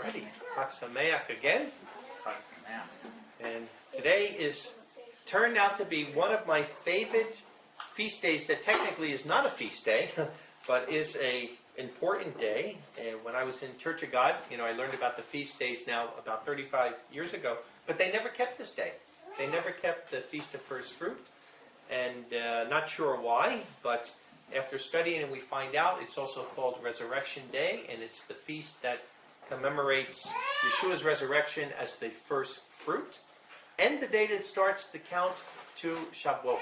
Alrighty, Chag Sameach again. Chag Sameach. And today is turned out to be one of my favorite feast days that technically is not a feast day, but is a important day. And when I was in Church of God, I learned about the feast days now about 35 years ago, but they never kept this day. They never kept the Feast of First Fruit, and not sure why, but after studying it, we find out it's also called Resurrection Day, and it's the feast that commemorates Yeshua's resurrection as the first fruit, and the day that starts the count to Shavuot.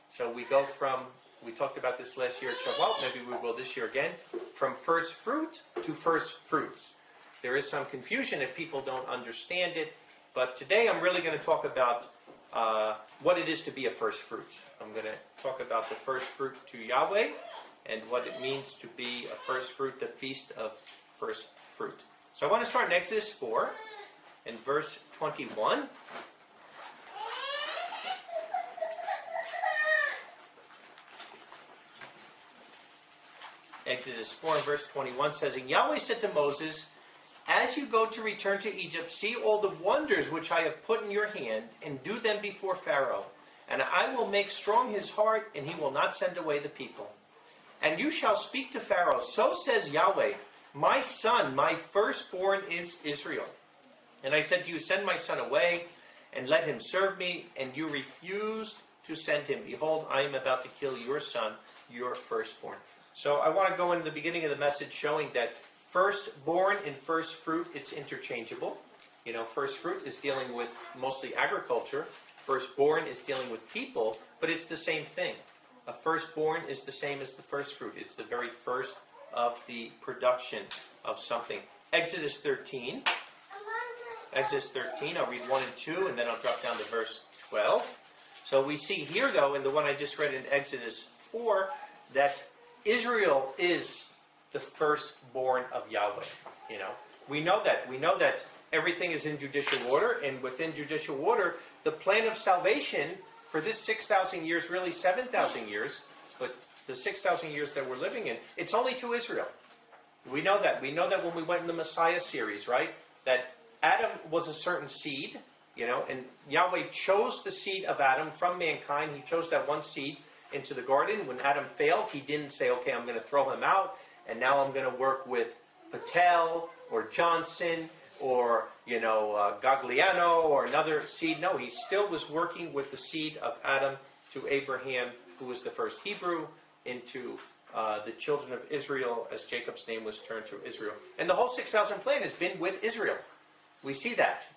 So we go from, we talked about this last year at Shavuot, maybe we will this year again, from first fruit to first fruits. There is some confusion if people don't understand it, but today I'm really going to talk about what it is to be a first fruit. I'm going to talk about the first fruit to Yahweh and what it means to be a first fruit, the feast of first fruit. So I want to start in Exodus 4 and verse 21. Exodus 4 and verse 21 says, "And Yahweh said to Moses, As you go to return to Egypt, see all the wonders which I have put in your hand, and do them before Pharaoh. And I will make strong his heart, and he will not send away the people. And you shall speak to Pharaoh, so says Yahweh, my son, my firstborn is Israel. And I said to you, send my son away, and let him serve me. And you refused to send him. Behold, I am about to kill your son, your firstborn." So I want to go into the beginning of the message showing that firstborn and first fruit, it's interchangeable. First fruit is dealing with mostly agriculture. Firstborn is dealing with people, but it's the same thing. A firstborn is the same as the first fruit. It's the very first of the production of something. Exodus 13. Exodus 13, I'll read 1 and 2, and then I'll drop down to verse 12. So we see here, though, in the one I just read in Exodus 4, that Israel is the firstborn of Yahweh. We know that. We know that everything is in judicial order, and within judicial order, the plan of salvation for this 6,000 years, really 7,000 years, but the 6,000 years that we're living in, it's only to Israel. We know that. We know that when we went in the Messiah series, right? That Adam was a certain seed, and Yahweh chose the seed of Adam from mankind. He chose that one seed into the garden. When Adam failed, he didn't say, okay, I'm going to throw him out, and now I'm going to work with Patel or Johnson or, Gagliano or another seed. No, he still was working with the seed of Adam to Abraham, who was the first Hebrew, into the children of Israel, as Jacob's name was turned to Israel. And the whole 6,000 plan has been with Israel. We see that,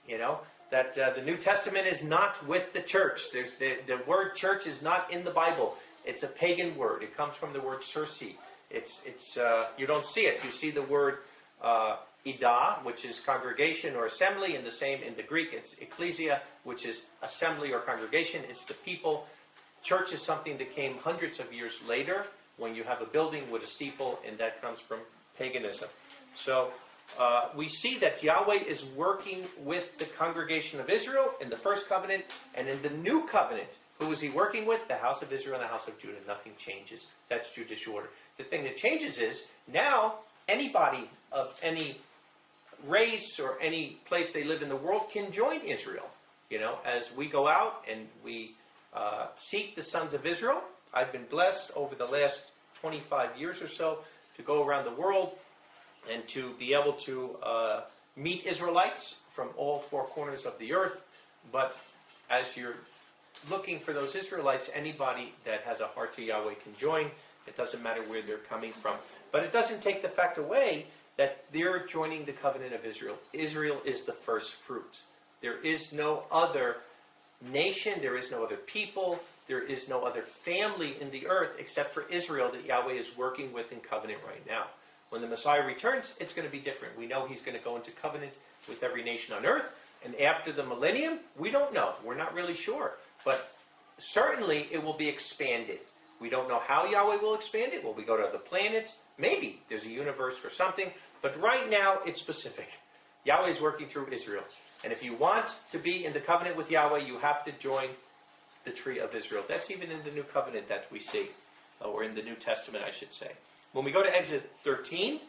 that the New Testament is not with the church. There's the word church is not in the Bible. It's a pagan word. It comes from the word circe. It's you don't see it. You see the word Idah, which is congregation or assembly, and the same in the Greek. It's ecclesia, which is assembly or congregation. It's the people. Church is something that came hundreds of years later when you have a building with a steeple, and that comes from paganism. So we see that Yahweh is working with the congregation of Israel in the first covenant, and in the new covenant, who is he working with? The house of Israel and the house of Judah. Nothing changes. That's judicial order. The thing that changes is now anybody of any race or any place they live in the world can join Israel. As we go out and we seek the sons of Israel. I've been blessed over the last 25 years or so to go around the world and to be able to meet Israelites from all four corners of the earth. But as you're looking for those Israelites, anybody that has a heart to Yahweh can join. It doesn't matter where they're coming from. But it doesn't take the fact away that they're joining the covenant of Israel. Israel is the first fruit. There is no other nation, there is no other people, there is no other family in the earth except for Israel that Yahweh is working with in covenant right now. When the Messiah returns, it's going to be different. We know he's going to go into covenant with every nation on earth. And after the millennium, we don't know. We're not really sure. But certainly it will be expanded. We don't know how Yahweh will expand it. Will we go to other planets? Maybe. There's a universe for something. But right now, it's specific. Yahweh is working through Israel. And if you want to be in the covenant with Yahweh, you have to join the tree of Israel. That's even in the new covenant that we see. Or in the New Testament, I should say. When we go to Exodus 13,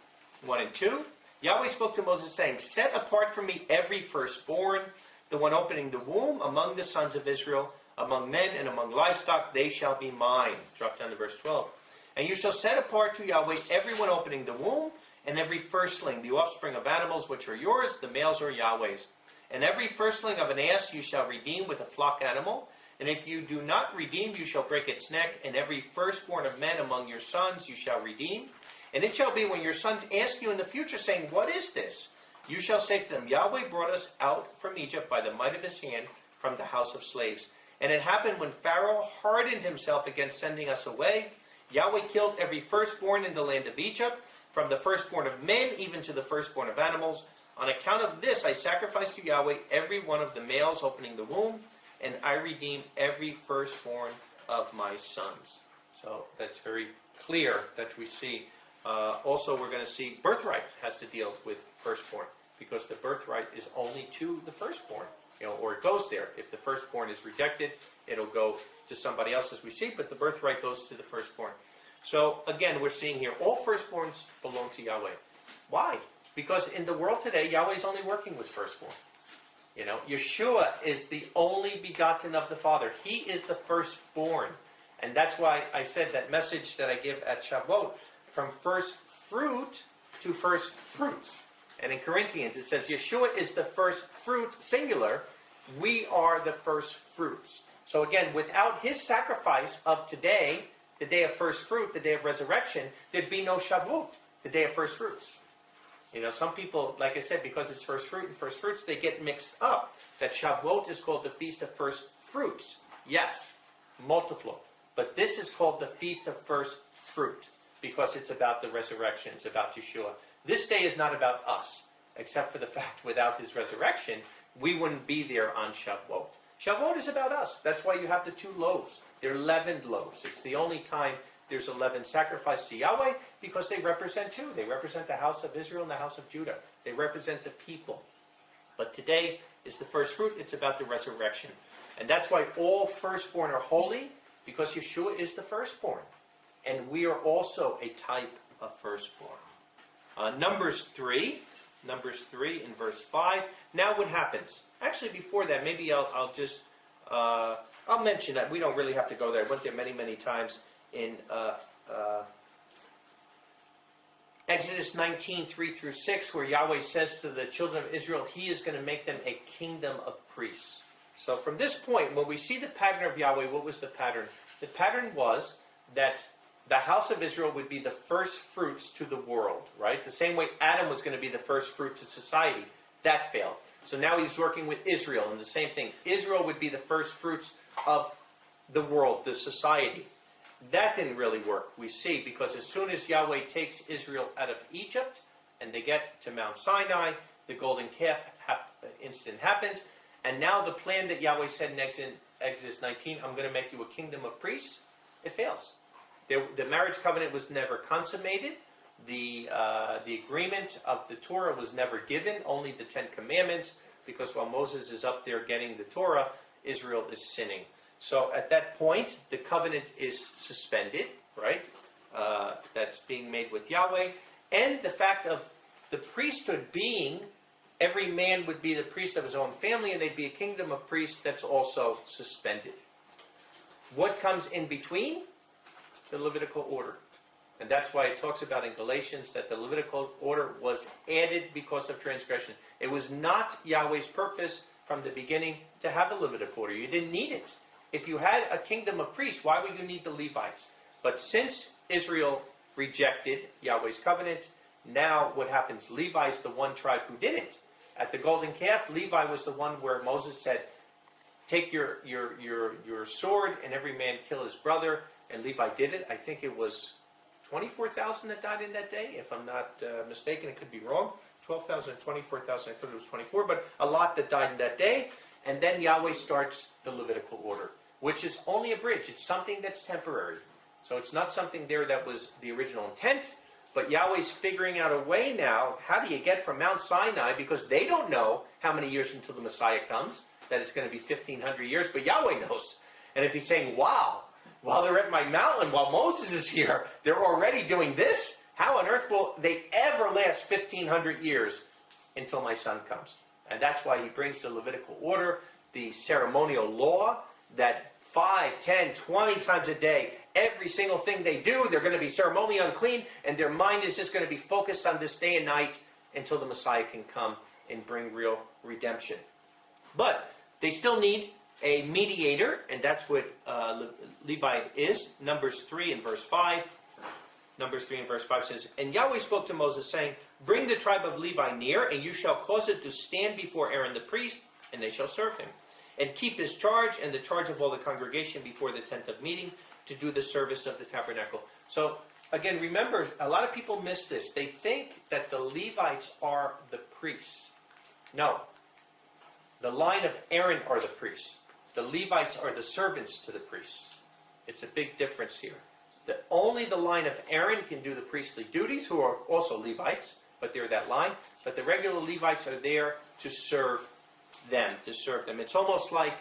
1 and 2, Yahweh spoke to Moses, saying, set apart for me every firstborn, the one opening the womb among the sons of Israel, among men and among livestock, they shall be mine. Drop down to verse 12. And you shall set apart to Yahweh everyone opening the womb, and every firstling, the offspring of animals which are yours, the males are Yahweh's. And every firstling of an ass you shall redeem with a flock animal. And if you do not redeem, you shall break its neck. And every firstborn of men among your sons you shall redeem. And it shall be when your sons ask you in the future, saying, what is this? You shall say to them, Yahweh brought us out from Egypt by the might of his hand from the house of slaves. And it happened when Pharaoh hardened himself against sending us away, Yahweh killed every firstborn in the land of Egypt, from the firstborn of men even to the firstborn of animals. On account of this I sacrifice to Yahweh every one of the males opening the womb, and I redeem every firstborn of my sons. So that's very clear that we see. Also, we're going to see birthright has to deal with firstborn, because the birthright is only to the firstborn, or it goes there. If the firstborn is rejected, it'll go to somebody else, as we see, but the birthright goes to the firstborn. So again, we're seeing here all firstborns belong to Yahweh. Why? Because in the world today, Yahweh's only working with firstborn. Yahshua is the only begotten of the Father. He is the firstborn. And that's why I said that message that I give at Shavuot, from first fruit to first fruits. And in Corinthians it says Yahshua is the first fruit, singular. We are the first fruits. So again, without his sacrifice of today, the day of first fruit, the day of resurrection, there'd be no Shavuot, the day of first fruits. Some people, like I said, because it's first fruit and first fruits, they get mixed up. That Shavuot is called the Feast of First Fruits. Yes, multiple. But this is called the Feast of First Fruit, because it's about the resurrection. It's about Yeshua. This day is not about us, except for the fact without his resurrection, we wouldn't be there on Shavuot. Shavuot is about us. That's why you have the 2 loaves. They're leavened loaves. It's the only time there's a leavened sacrifice to Yahweh, because they represent 2. They represent the house of Israel and the house of Judah. They represent the people. But today is the first fruit. It's about the resurrection. And that's why all firstborn are holy, because Yeshua is the firstborn. And we are also a type of firstborn. Numbers 3 in verse 5. Now what happens? Actually, before that, maybe I'll just I'll mention that. We don't really have to go there. I went there many, many times in Exodus 19, 3 through 6, where Yahweh says to the children of Israel, he is going to make them a kingdom of priests. So from this point, when we see the pattern of Yahweh, what was the pattern? The pattern was that the house of Israel would be the first fruits to the world, right? The same way Adam was going to be the first fruit to society. That failed. So now he's working with Israel, and the same thing. Israel would be the first fruits of the world, the society. That didn't really work, we see, because as soon as Yahweh takes Israel out of Egypt, and they get to Mount Sinai, the golden calf incident happens, and now the plan that Yahweh said in Exodus 19, I'm going to make you a kingdom of priests, it fails. The marriage covenant was never consummated. The agreement of the Torah was never given, only the 10 Commandments, because while Moses is up there getting the Torah, Israel is sinning. So at that point, the covenant is suspended, right? That's being made with Yahweh. And the fact of the priesthood being, every man would be the priest of his own family, and they'd be a kingdom of priests, that's also suspended. What comes in between? The Levitical order. And that's why it talks about in Galatians that the Levitical order was added because of transgression. It was not Yahweh's purpose from the beginning to have a Levitical order. You didn't need it. If you had a kingdom of priests, why would you need the Levites? But since Israel rejected Yahweh's covenant, now what happens? Levi's the one tribe who didn't. At the golden calf, Levi was the one where Moses said, take your sword and every man kill his brother. And Levi did it. I think it was 24,000 that died in that day, if I'm not mistaken. It could be wrong. 12,000, 24,000, I thought it was 24, but a lot that died in that day. And then Yahweh starts the Levitical order, which is only a bridge. It's something that's temporary. So it's not something there that was the original intent, but Yahweh's figuring out a way now. How do you get from Mount Sinai, because they don't know how many years until the Messiah comes, that it's going to be 1,500 years, but Yahweh knows. And if he's saying, wow, while they're at my mountain, while Moses is here, they're already doing this, How on earth will they ever last 1,500 years until my son comes? And that's why he brings the Levitical order, the ceremonial law, that 5, 10, 20 times a day, every single thing they do, they're going to be ceremonially unclean, and their mind is just going to be focused on this day and night until the Messiah can come and bring real redemption. But they still need a mediator, and that's what Levi is. Numbers 3 and verse 5. Numbers 3 and verse 5 says, "And Yahweh spoke to Moses, saying, Bring the tribe of Levi near, and you shall cause it to stand before Aaron the priest, and they shall serve him. And keep his charge and the charge of all the congregation before the tent of meeting to do the service of the tabernacle." So, again, remember, a lot of people miss this. They think that the Levites are the priests. No. The line of Aaron are the priests. The Levites are the servants to the priests. It's a big difference here. Only the line of Aaron can do the priestly duties, who are also Levites, but they're that line. But the regular Levites are there to serve them, It's almost like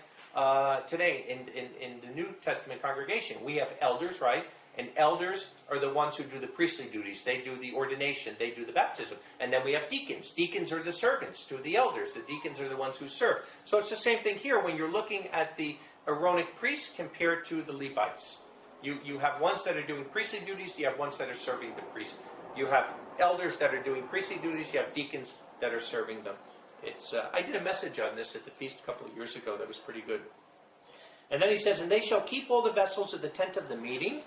today in the New Testament congregation. We have elders, right? And elders are the ones who do the priestly duties. They do the ordination. They do the baptism. And then we have deacons. Deacons are the servants to the elders. The deacons are the ones who serve. So it's the same thing here when you're looking at the Aaronic priests compared to the Levites. You have ones that are doing priestly duties. You have ones that are serving the priest. You have elders that are doing priestly duties. You have deacons that are serving them. I did a message on this at the feast a couple of years ago that was pretty good. And then he says, "And they shall keep all the vessels of the tent of the meeting,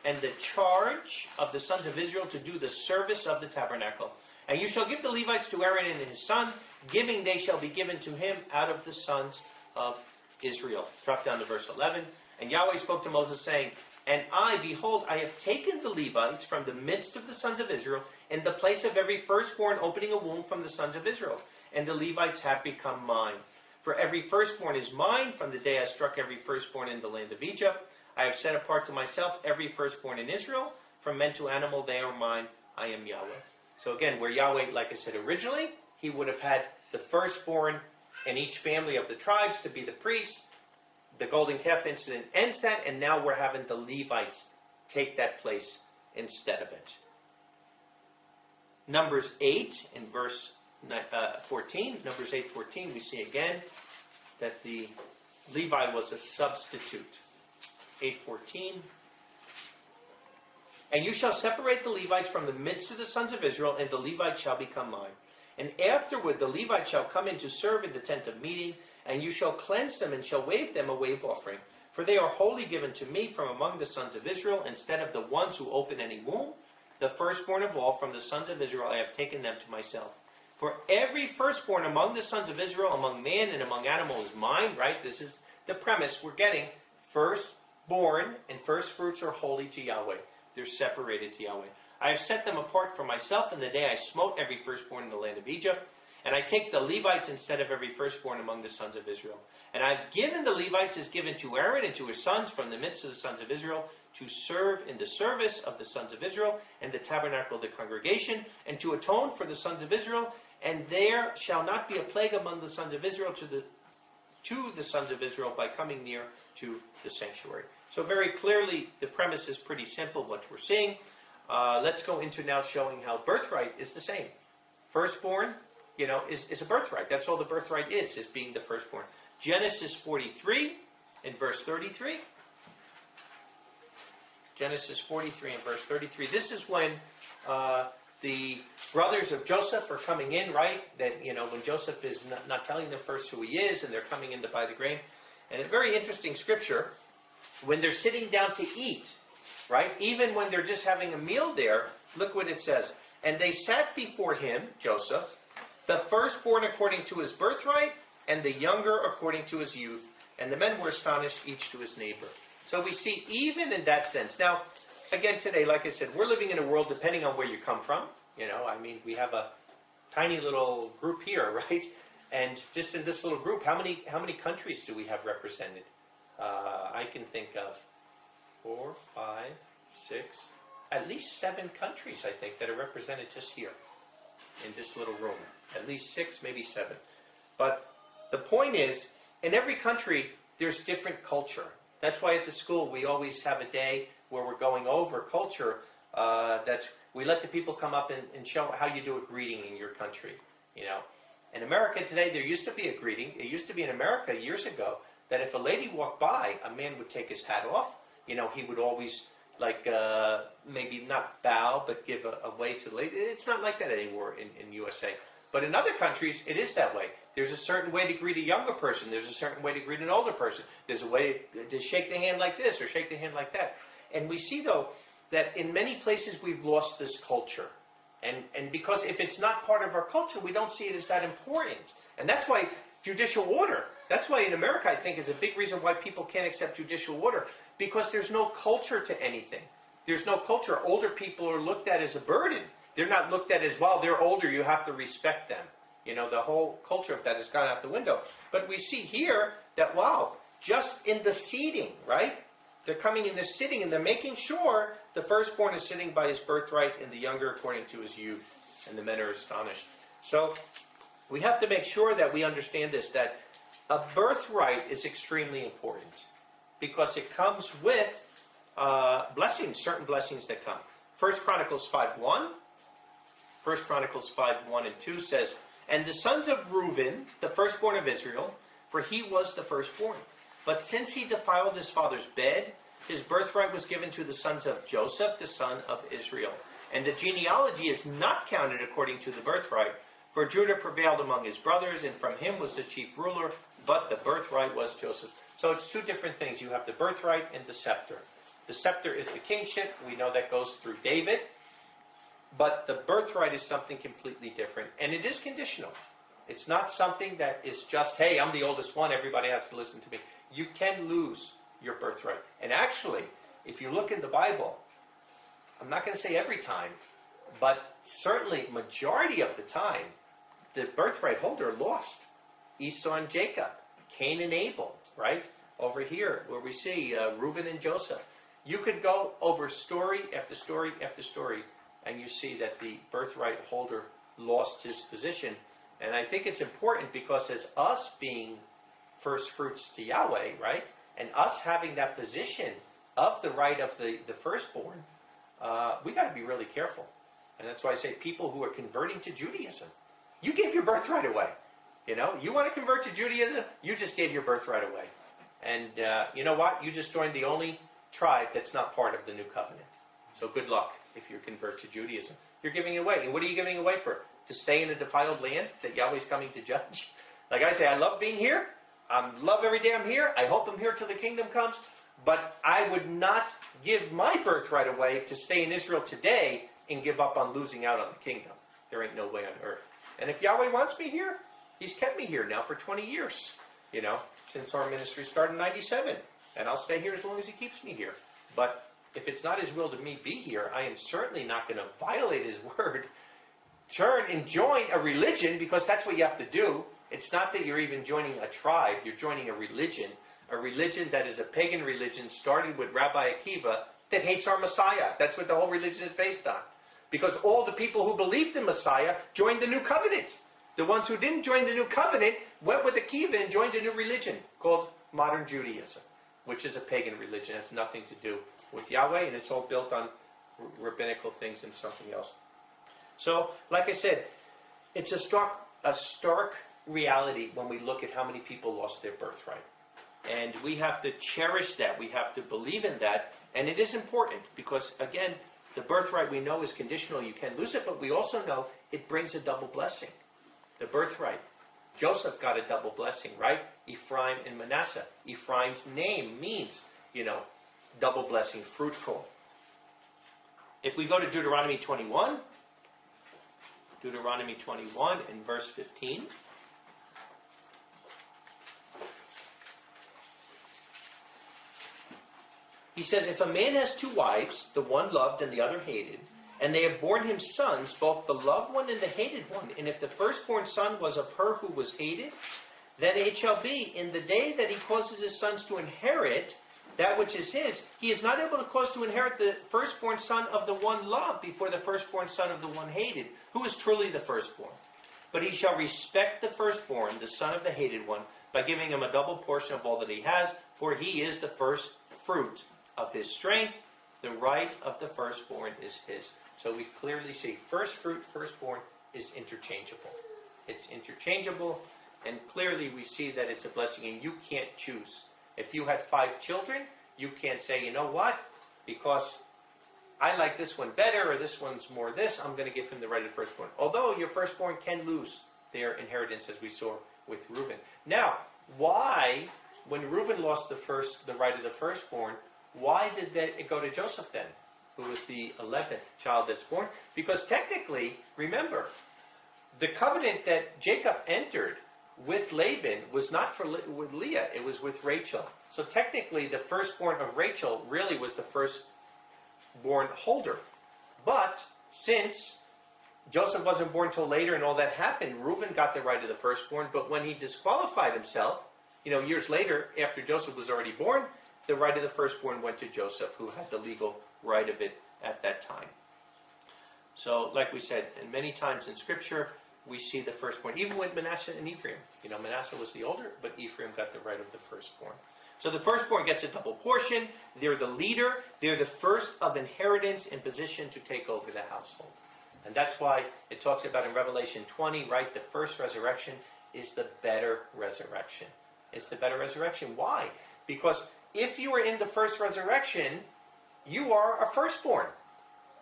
and the charge of the sons of Israel to do the service of the tabernacle. And you shall give the Levites to Aaron and his son, giving they shall be given to him out of the sons of Israel." Drop down to verse 11. "And Yahweh spoke to Moses, saying, And I, behold, I have taken the Levites from the midst of the sons of Israel, in the place of every firstborn opening a womb from the sons of Israel. And the Levites have become mine. For every firstborn is mine from the day I struck every firstborn in the land of Egypt. I have set apart to myself every firstborn in Israel. From men to animal, they are mine. I am Yahweh." So again, where Yahweh, like I said originally, he would have had the firstborn in each family of the tribes to be the priests. The golden calf incident ends that, and now we're having the Levites take that place instead of it. Numbers 8 in verse 14. Numbers 8:14, we see again that the Levi was a substitute. 8:14. "And you shall separate the Levites from the midst of the sons of Israel, and the Levites shall become mine. And afterward the Levites shall come in to serve in the tent of meeting, and you shall cleanse them and shall wave them a wave offering. For they are wholly given to me from among the sons of Israel, instead of the ones who open any womb. The firstborn of all from the sons of Israel I have taken them to myself. For every firstborn among the sons of Israel, among man and among animal is mine," right? This is the premise we're getting. Firstborn and firstfruits are holy to Yahweh. They're separated to Yahweh. "I have set them apart for myself in the day I smote every firstborn in the land of Egypt. And I take the Levites instead of every firstborn among the sons of Israel. And I've given the Levites as given to Aaron and to his sons from the midst of the sons of Israel, to serve in the service of the sons of Israel and the tabernacle of the congregation, and to atone for the sons of Israel. And there shall not be a plague among the sons of Israel to the sons of Israel by coming near to the sanctuary." So very clearly, the premise is pretty simple, what we're seeing. Let's go into now showing how birthright is the same. Firstborn, is a birthright. That's all the birthright is being the firstborn. Genesis 43 in verse 33. Genesis 43 and verse 33. This is when the brothers of Joseph are coming in, right? That, when Joseph is not telling them first who he is, and they're coming in to buy the grain. And a very interesting scripture, when they're sitting down to eat, right? Even when they're just having a meal there, look what it says. "And they sat before him," Joseph, "the firstborn according to his birthright, and the younger according to his youth. And the men were astonished, each to his neighbor." So we see even in that sense. Now, again today, like I said, we're living in a world, depending on where you come from. We have a tiny little group here, right? And just in this little group, how many countries do we have represented? I can think of 4, 5, 6, at least 7 countries, I think, that are represented just here in this little room. At least 6, maybe 7. But the point is, in every country, there's different culture. That's why at the school we always have a day where we're going over culture that we let the people come up and show how you do a greeting in your country. You know, in America today, there used to be a greeting. It used to be in America years ago that if a lady walked by, a man would take his hat off. You know, he would always maybe not bow, but give a way to the lady. It's not like that anymore in USA. But in other countries, it is that way. There's a certain way to greet a younger person. There's a certain way to greet an older person. There's a way to shake the hand like this or shake the hand like that. And we see, though, that in many places we've lost this culture. And because if it's not part of our culture, we don't see it as that important. And that's why judicial order, that's why in America, I think, is a big reason why people can't accept judicial order. Because there's no culture to anything. There's no culture. Older people are looked at as a burden. They're not looked at as, well, they're older, you have to respect them. You know, the whole culture of that has gone out the window. But we see here that, wow, just in the seating, right? They're coming in the sitting and they're making sure the firstborn is sitting by his birthright and the younger according to his youth. And the men are astonished. So we have to make sure that we understand this, that a birthright is extremely important because it comes with blessings, certain blessings that come. 1 Chronicles 5:1. 1 Chronicles 5:1 and 2 says, "And the sons of Reuben, the firstborn of Israel, for he was the firstborn. But since he defiled his father's bed, his birthright was given to the sons of Joseph, the son of Israel. And the genealogy is not counted according to the birthright, for Judah prevailed among his brothers, and from him was the chief ruler, but the birthright was Joseph." So it's two different things. You have the birthright and the scepter. The scepter is the kingship. We know that goes through David. But the birthright is something completely different. And it is conditional. It's not something that is just, hey, I'm the oldest one, everybody has to listen to me. You can lose your birthright. And actually, if you look in the Bible, I'm not going to say every time, but certainly majority of the time, the birthright holder lost. Esau and Jacob, Cain and Abel, right? Over here, where we see Reuben and Joseph. You could go over story after story after story, and you see that the birthright holder lost his position. And I think it's important because as us being first fruits to Yahweh, right, and us having that position of the right of the firstborn, we got to be really careful. And that's why I say people who are converting to Judaism, you gave your birthright away. You know, you want to convert to Judaism, you just gave your birthright away. And you know what? You just joined the only tribe that's not part of the new covenant. So good luck if you convert to Judaism. You're giving it away. And what are you giving away for? To stay in a defiled land that Yahweh's coming to judge? Like I say, I love being here. I love every day I'm here. I hope I'm here till the kingdom comes. But I would not give my birthright away to stay in Israel today and give up on losing out on the kingdom. There ain't no way on earth. And if Yahweh wants me here, he's kept me here now for 20 years. You know, since our ministry started in 97. And I'll stay here as long as he keeps me here. But if it's not his will to me be here, I am certainly not going to violate his word. Turn and join a religion, because that's what you have to do. It's not that you're even joining a tribe. You're joining a religion that is a pagan religion started with Rabbi Akiva that hates our Messiah. That's what the whole religion is based on. Because all the people who believed in Messiah joined the new covenant. The ones who didn't join the new covenant went with Akiva and joined a new religion called modern Judaism, which is a pagan religion. It has nothing to do with Yahweh, and it's all built on rabbinical things and something else. So, like I said, it's a stark reality when we look at how many people lost their birthright. And we have to cherish that. We have to believe in that. And it is important because, again, the birthright we know is conditional. You can lose it, but we also know it brings a double blessing. The birthright. Joseph got a double blessing, right? Ephraim and Manasseh. Ephraim's name means, double blessing, fruitful. If we go to Deuteronomy 21 in verse 15. He says, "If a man has two wives, the one loved and the other hated, and they have borne him sons, both the loved one and the hated one, and if the firstborn son was of her who was hated, then it shall be, in the day that he causes his sons to inherit that which is his, he is not able to cause to inherit the firstborn son of the one loved before the firstborn son of the one hated, who is truly the firstborn. But he shall respect the firstborn, the son of the hated one, by giving him a double portion of all that he has, for he is the first fruit of his strength. The right of the firstborn is his." So we clearly see first fruit, firstborn is interchangeable. It's interchangeable, and clearly we see that it's a blessing, and you can't choose. If you had 5 children, you can't say, you know what, because I like this one better, or this one's more this, I'm going to give him the right of firstborn. Although your firstborn can lose their inheritance, as we saw with Reuben. Now, why, when Reuben lost the right of the firstborn, why did it go to Joseph then, who was the 11th child that's born? Because technically, remember, the covenant that Jacob entered with Laban was not with Leah, it was with Rachel. So technically, the firstborn of Rachel really was the firstborn holder. But since Joseph wasn't born till later and all that happened, Reuben got the right of the firstborn, but when he disqualified himself, years later, after Joseph was already born, the right of the firstborn went to Joseph, who had the legal right of it at that time. So, like we said, and many times in Scripture, we see the firstborn, even with Manasseh and Ephraim. Manasseh was the older, but Ephraim got the right of the firstborn. So the firstborn gets a double portion. They're the leader. They're the first of inheritance in position to take over the household. And that's why it talks about in Revelation 20, right, the first resurrection is the better resurrection. It's the better resurrection. Why? Because if you are in the first resurrection, you are a firstborn.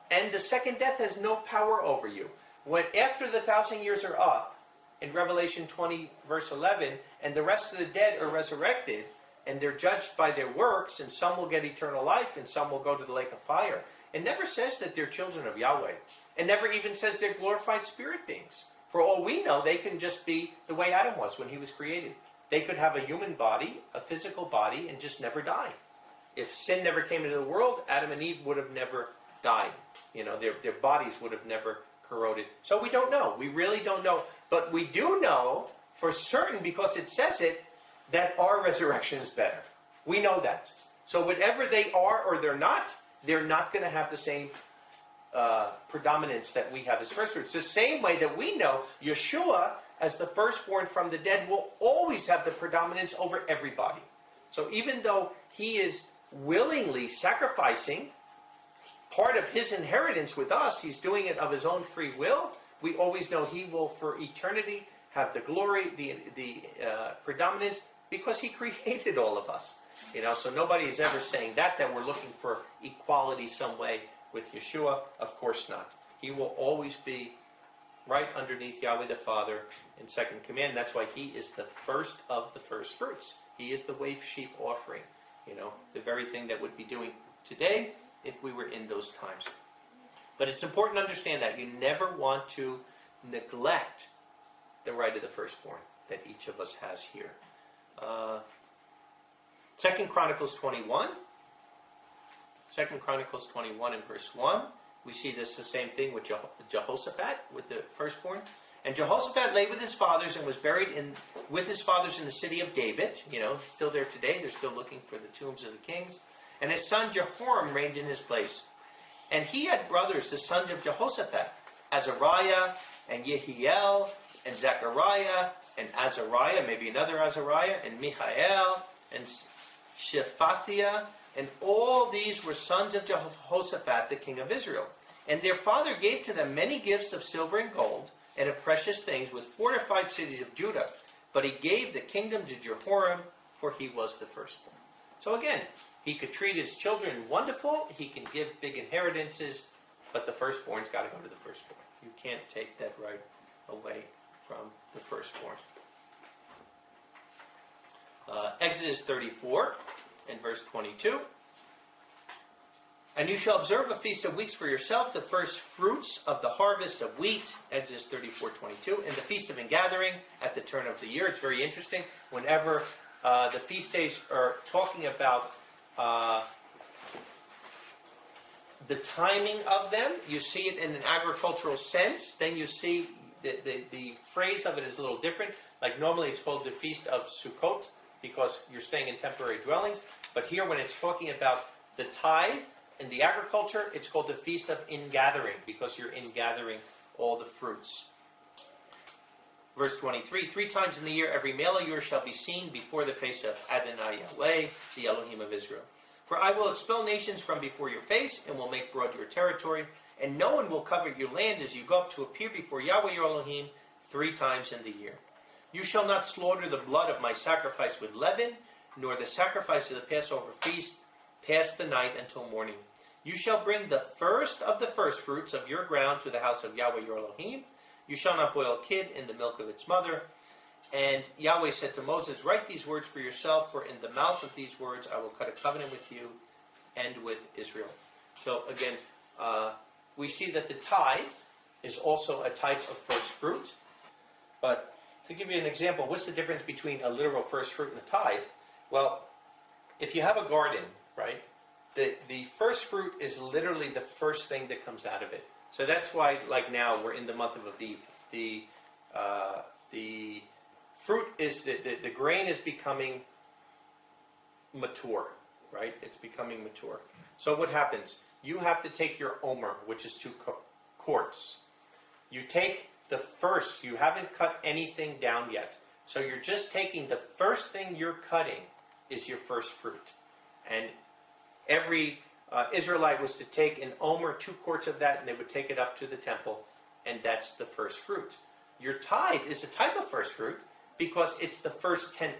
And the second death has no power over you. When after the 1,000 years are up, in Revelation 20, verse 11, and the rest of the dead are resurrected, and they're judged by their works, and some will get eternal life, and some will go to the lake of fire. It never says that they're children of Yahweh. It never even says they're glorified spirit beings. For all we know, they can just be the way Adam was when he was created. They could have a human body, a physical body, and just never die. If sin never came into the world, Adam and Eve would have never died. Their bodies would have never corroded. So we don't know. We really don't know. But we do know for certain, because it says it, that our resurrection is better. We know that. So whatever they are or they're not going to have the same predominance that we have as firstfruits. The same way that we know Yahshua, as the firstborn from the dead, will always have the predominance over everybody. So even though he is willingly sacrificing part of his inheritance with us, he's doing it of his own free will, we always know he will for eternity have the glory, the predominance, because he created all of us. So nobody is ever saying that we're looking for equality some way with Yahshua. Of course not. He will always be right underneath Yahweh the Father in second command. That's why he is the first of the first fruits. He is the wave sheaf offering. The very thing that would be doing today if we were in those times. But it's important to understand that you never want to neglect the right of the firstborn that each of us has here. 2 Chronicles 21. 2 Chronicles 21 and verse 1. We see the same thing with Jehoshaphat, with the firstborn. And Jehoshaphat lay with his fathers and was buried with his fathers in the city of David. Still there today. They're still looking for the tombs of the kings. And his son Jehoram reigned in his place. And he had brothers, the sons of Jehoshaphat, Azariah and Yehiel and Zechariah and Azariah, maybe another Azariah, and Michael and Shephathiah. And all these were sons of Jehoshaphat, the king of Israel. And their father gave to them many gifts of silver and gold, and of precious things, with fortified cities of Judah. But he gave the kingdom to Jehoram, for he was the firstborn. So again, he could treat his children wonderful, he can give big inheritances, but the firstborn's got to go to the firstborn. You can't take that right away from the firstborn. Exodus 34 and verse 22. And you shall observe a feast of weeks for yourself, the first fruits of the harvest of wheat, Exodus 34:22, and the feast of ingathering at the turn of the year. It's very interesting. Whenever the feast days are talking about the timing of them, you see it in an agricultural sense. Then you see the phrase of it is a little different. Like normally it's called the Feast of Sukkot, because you're staying in temporary dwellings. But here when it's talking about the tithe, in the agriculture, it's called the Feast of Ingathering, because you're ingathering all the fruits. Verse 23, 3 times in the year every male of yours shall be seen before the face of Adonai Yahweh, the Elohim of Israel. For I will expel nations from before your face, and will make broad your territory, and no one will covet your land as you go up to appear before Yahweh your Elohim 3 times in the year. You shall not slaughter the blood of my sacrifice with leaven, nor the sacrifice of the Passover feast past the night until morning. You shall bring the first of the firstfruits of your ground to the house of Yahweh your Elohim. You shall not boil a kid in the milk of its mother. And Yahweh said to Moses, write these words for yourself, for in the mouth of these words I will cut a covenant with you and with Israel. So again, we see that the tithe is also a type of first fruit. But to give you an example, what's the difference between a literal first fruit and a tithe? Well, if you have a garden, right, the first fruit is literally the first thing that comes out of it. So that's why, like now, we're in the month of Aviv. The fruit is, the grain is becoming mature, right? It's becoming mature. So what happens? You have to take your omer, which is 2 quarts. You take the first, you haven't cut anything down yet. So you're just taking the first thing you're cutting is your first fruit. And every Israelite was to take an omer, 2 quarts of that, and they would take it up to the temple, and that's the first fruit. Your tithe is a type of first fruit because it's the first 10%.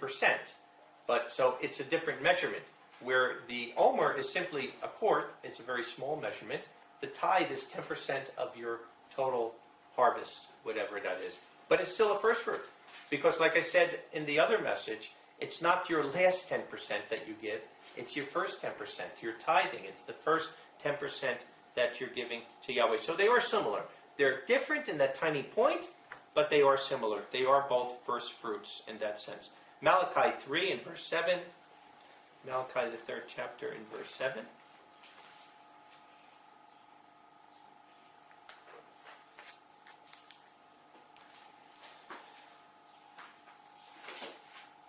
But so it's a different measurement. Where the omer is simply a quart, it's a very small measurement. The tithe is 10% of your total harvest, whatever that is. But it's still a first fruit. Because like I said in the other message, it's not your last 10% that you give, it's your first 10%. You're tithing. It's the first 10% that you're giving to Yahweh. So they are similar. They're different in that tiny point, but they are similar. They are both first fruits in that sense. Malachi 3 and verse 7. Malachi, the 3rd chapter, in verse 7.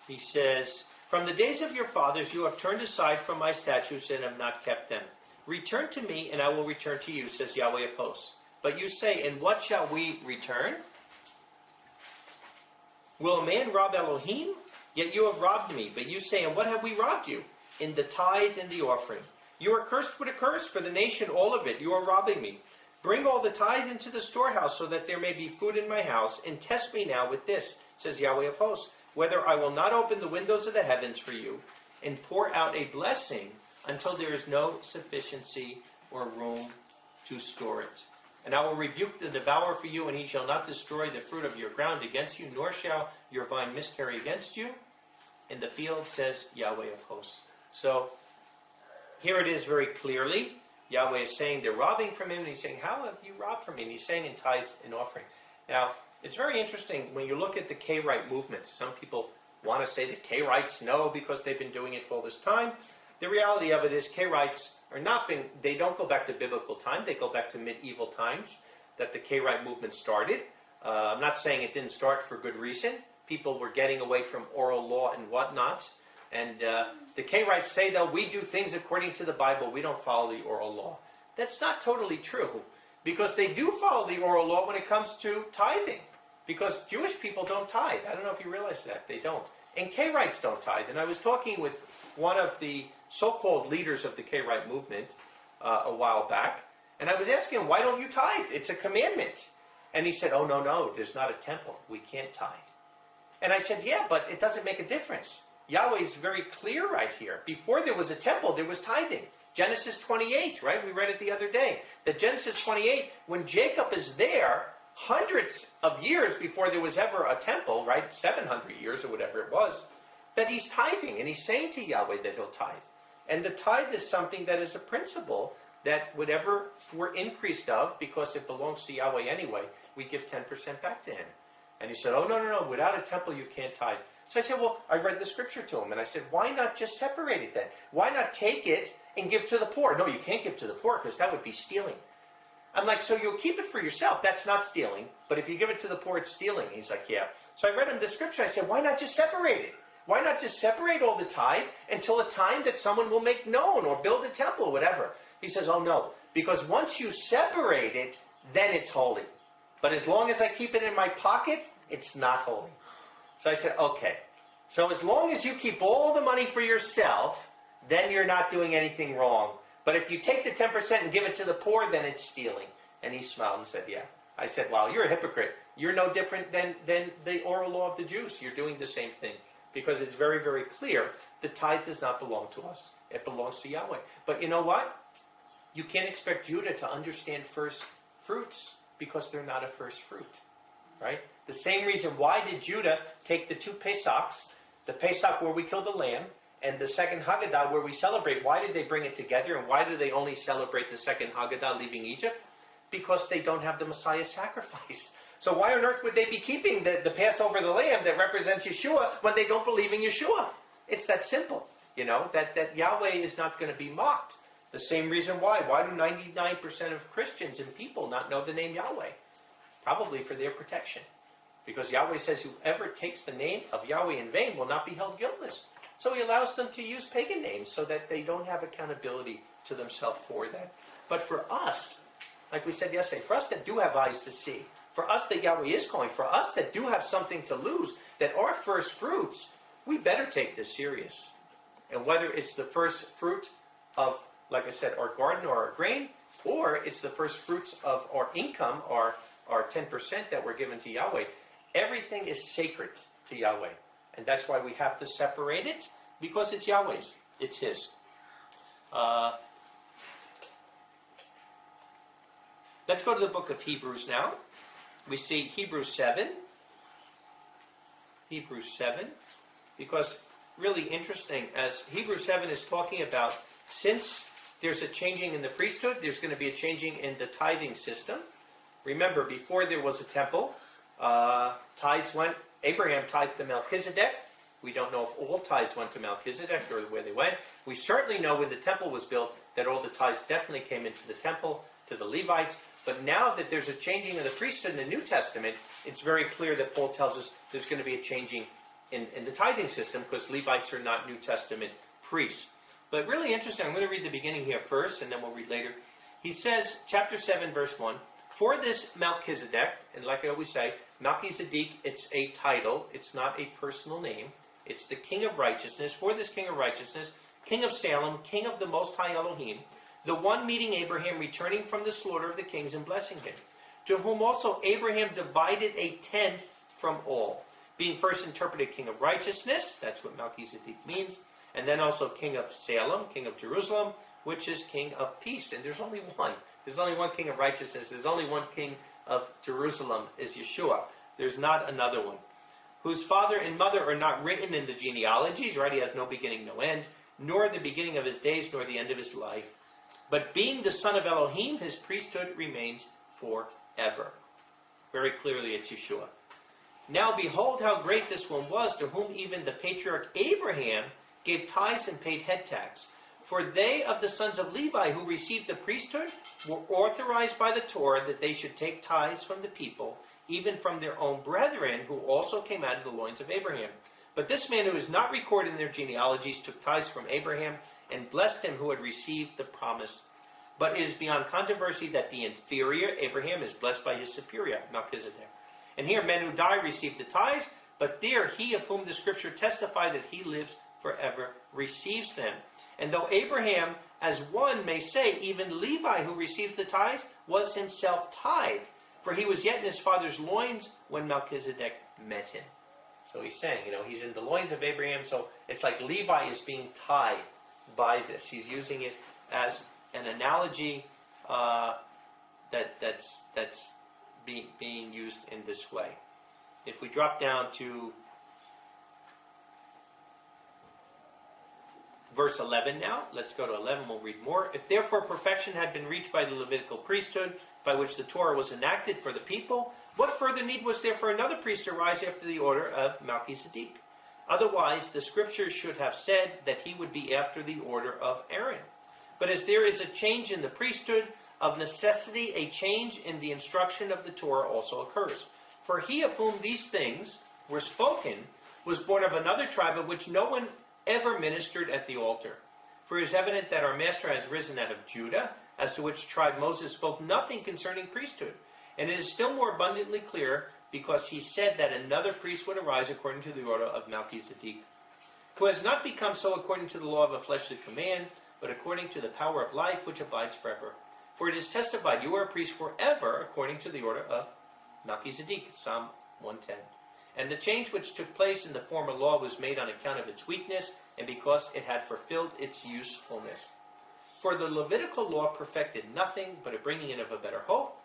He says, from the days of your fathers you have turned aside from my statutes and have not kept them. Return to me, and I will return to you, says Yahweh of hosts. But you say, in what shall we return? Will a man rob Elohim? Yet you have robbed me. But you say, in what have we robbed you? In the tithe and the offering. You are cursed with a curse for the nation, all of it. You are robbing me. Bring all the tithe into the storehouse, so that there may be food in my house, and test me now with this, says Yahweh of hosts, whether I will not open the windows of the heavens for you, and pour out a blessing until there is no sufficiency or room to store it. And I will rebuke the devourer for you, and he shall not destroy the fruit of your ground against you, nor shall your vine miscarry against you in the field, says Yahweh of hosts. So, here it is very clearly. Yahweh is saying they're robbing from him, and he's saying, how have you robbed from me? And he's saying in tithes and offering. Now, it's very interesting when you look at the K-Rite movement. Some people want to say the K-Rites know because they've been doing it for all this time. The reality of it is K-Rites they don't go back to biblical time. They go back to medieval times that the K-Rite movement started. I'm not saying it didn't start for good reason. People were getting away from oral law and whatnot. And the K-Rites say, though, we do things according to the Bible. We don't follow the oral law. That's not totally true. Because they do follow the oral law when it comes to tithing. Because Jewish people don't tithe. I don't know if you realize that. They don't. And K-Rites don't tithe. And I was talking with one of the so-called leaders of the K-Rite movement a while back. And I was asking him, why don't you tithe? It's a commandment. And he said, oh, no, there's not a temple. We can't tithe. And I said, yeah, but it doesn't make a difference. Yahweh is very clear right here. Before there was a temple, there was tithing. Genesis 28, right? We read it the other day. That Genesis 28, when Jacob is there, hundreds of years before there was ever a temple, right? 700 years or whatever it was, that he's tithing. And he's saying to Yahweh that he'll tithe. And the tithe is something that is a principle that whatever we're increased of, because it belongs to Yahweh anyway, we give 10% back to him. And he said, oh, no, without a temple you can't tithe. So I said, well, I read the scripture to him, and I said, why not just separate it then? Why not take it and give to the poor? No, you can't give to the poor because that would be stealing. I'm like, so you'll keep it for yourself. That's not stealing. But if you give it to the poor, it's stealing. He's like, yeah. So I read him the scripture. I said, why not just separate it? Why not just separate all the tithe until a time that someone will make known or build a temple or whatever? He says, oh, no. Because once you separate it, then it's holy. But as long as I keep it in my pocket, it's not holy. So I said, okay. So as long as you keep all the money for yourself, then you're not doing anything wrong. But if you take the 10% and give it to the poor, then it's stealing. And he smiled and said, yeah. I said, wow, you're a hypocrite. You're no different than the oral law of the Jews. You're doing the same thing. Because it's very, very clear the tithe does not belong to us. It belongs to Yahweh. But you know what? You can't expect Judah to understand first fruits because they're not a first fruit. Right? The same reason why did Judah take the two Pesachs, the Pesach where we kill the lamb, and the second Haggadah where we celebrate. Why did they bring it together, and why do they only celebrate the second Haggadah leaving Egypt? Because they don't have the Messiah sacrifice. So why on earth would they be keeping the Passover the lamb that represents Yeshua when they don't believe in Yeshua? It's that simple, that Yahweh is not going to be mocked. The same reason why. Why do 99% of Christians and people not know the name Yahweh? Probably for their protection. Because Yahweh says whoever takes the name of Yahweh in vain will not be held guiltless. So he allows them to use pagan names so that they don't have accountability to themselves for that. But for us, like we said yesterday, for us that do have eyes to see, for us that Yahweh is calling, for us that do have something to lose, that are first fruits, we better take this serious. And whether it's the first fruit of, like I said, our garden or our grain, or it's the first fruits of our income, our 10% that we're given to Yahweh, everything is sacred to Yahweh. And that's why we have to separate it, because it's Yahweh's. It's His. Let's go to the book of Hebrews now. We see Hebrews 7. Hebrews 7. Because really interesting, as Hebrews 7 is talking about, since there's a changing in the priesthood, there's going to be a changing in the tithing system. Remember, before there was a temple, tithes went, Abraham tithed to Melchizedek. We don't know if all tithes went to Melchizedek or where they went. We certainly know when the temple was built that all the tithes definitely came into the temple, to the Levites. But now that there's a changing of the priesthood in the New Testament, it's very clear that Paul tells us there's going to be a changing in the tithing system, because Levites are not New Testament priests. But really interesting, I'm going to read the beginning here first, and then we'll read later. He says, chapter 7, verse 1, for this Melchizedek, and like I always say, Melchizedek, it's a title, it's not a personal name. It's the King of Righteousness. For this King of Righteousness, King of Salem, King of the Most High Elohim, the one meeting Abraham, returning from the slaughter of the kings and blessing him, to whom also Abraham divided a tenth from all, being first interpreted King of Righteousness, that's what Melchizedek means, and then also King of Salem, King of Jerusalem, which is King of Peace. And there's only one. There's only one King of Righteousness. There's only one King of Jerusalem, is Yeshua. There's not another one. Whose father and mother are not written in the genealogies, right? He has no beginning, no end, nor the beginning of his days, nor the end of his life. But being the son of Elohim, his priesthood remains forever. Very clearly, it's Yeshua. Now behold how great this one was, to whom even the patriarch Abraham gave tithes and paid head tax. For they of the sons of Levi who received the priesthood were authorized by the Torah that they should take tithes from the people, even from their own brethren, who also came out of the loins of Abraham. But this man who is not recorded in their genealogies took tithes from Abraham, and blessed him who had received the promise. But it is beyond controversy that the inferior Abraham is blessed by his superior, Melchizedek. And here men who die receive the tithes, but there he of whom the scripture testified that he lives forever receives them. And though Abraham, as one may say, even Levi who receives the tithes, was himself tithe, for he was yet in his father's loins when Melchizedek met him. So he's saying, he's in the loins of Abraham, so it's like Levi is being tithed by this. He's using it as an analogy that's being used in this way. If we drop down to verse 11 now, let's go to 11, we'll read more. If therefore perfection had been reached by the Levitical priesthood, by which the Torah was enacted for the people, what further need was there for another priest to rise after the order of Melchizedek? Otherwise, the scriptures should have said that he would be after the order of Aaron. But as there is a change in the priesthood, of necessity a change in the instruction of the Torah also occurs. For he of whom these things were spoken was born of another tribe, of which no one ever ministered at the altar. For it is evident that our Master has risen out of Judah, as to which tribe Moses spoke nothing concerning priesthood. And it is still more abundantly clear, because he said that another priest would arise according to the order of Melchizedek, who has not become so according to the law of a fleshly command, but according to the power of life which abides forever. For it is testified, you are a priest forever, according to the order of Melchizedek, Psalm 110. And the change which took place in the former law was made on account of its weakness, and because it had fulfilled its usefulness. For the Levitical law perfected nothing but a bringing in of a better hope,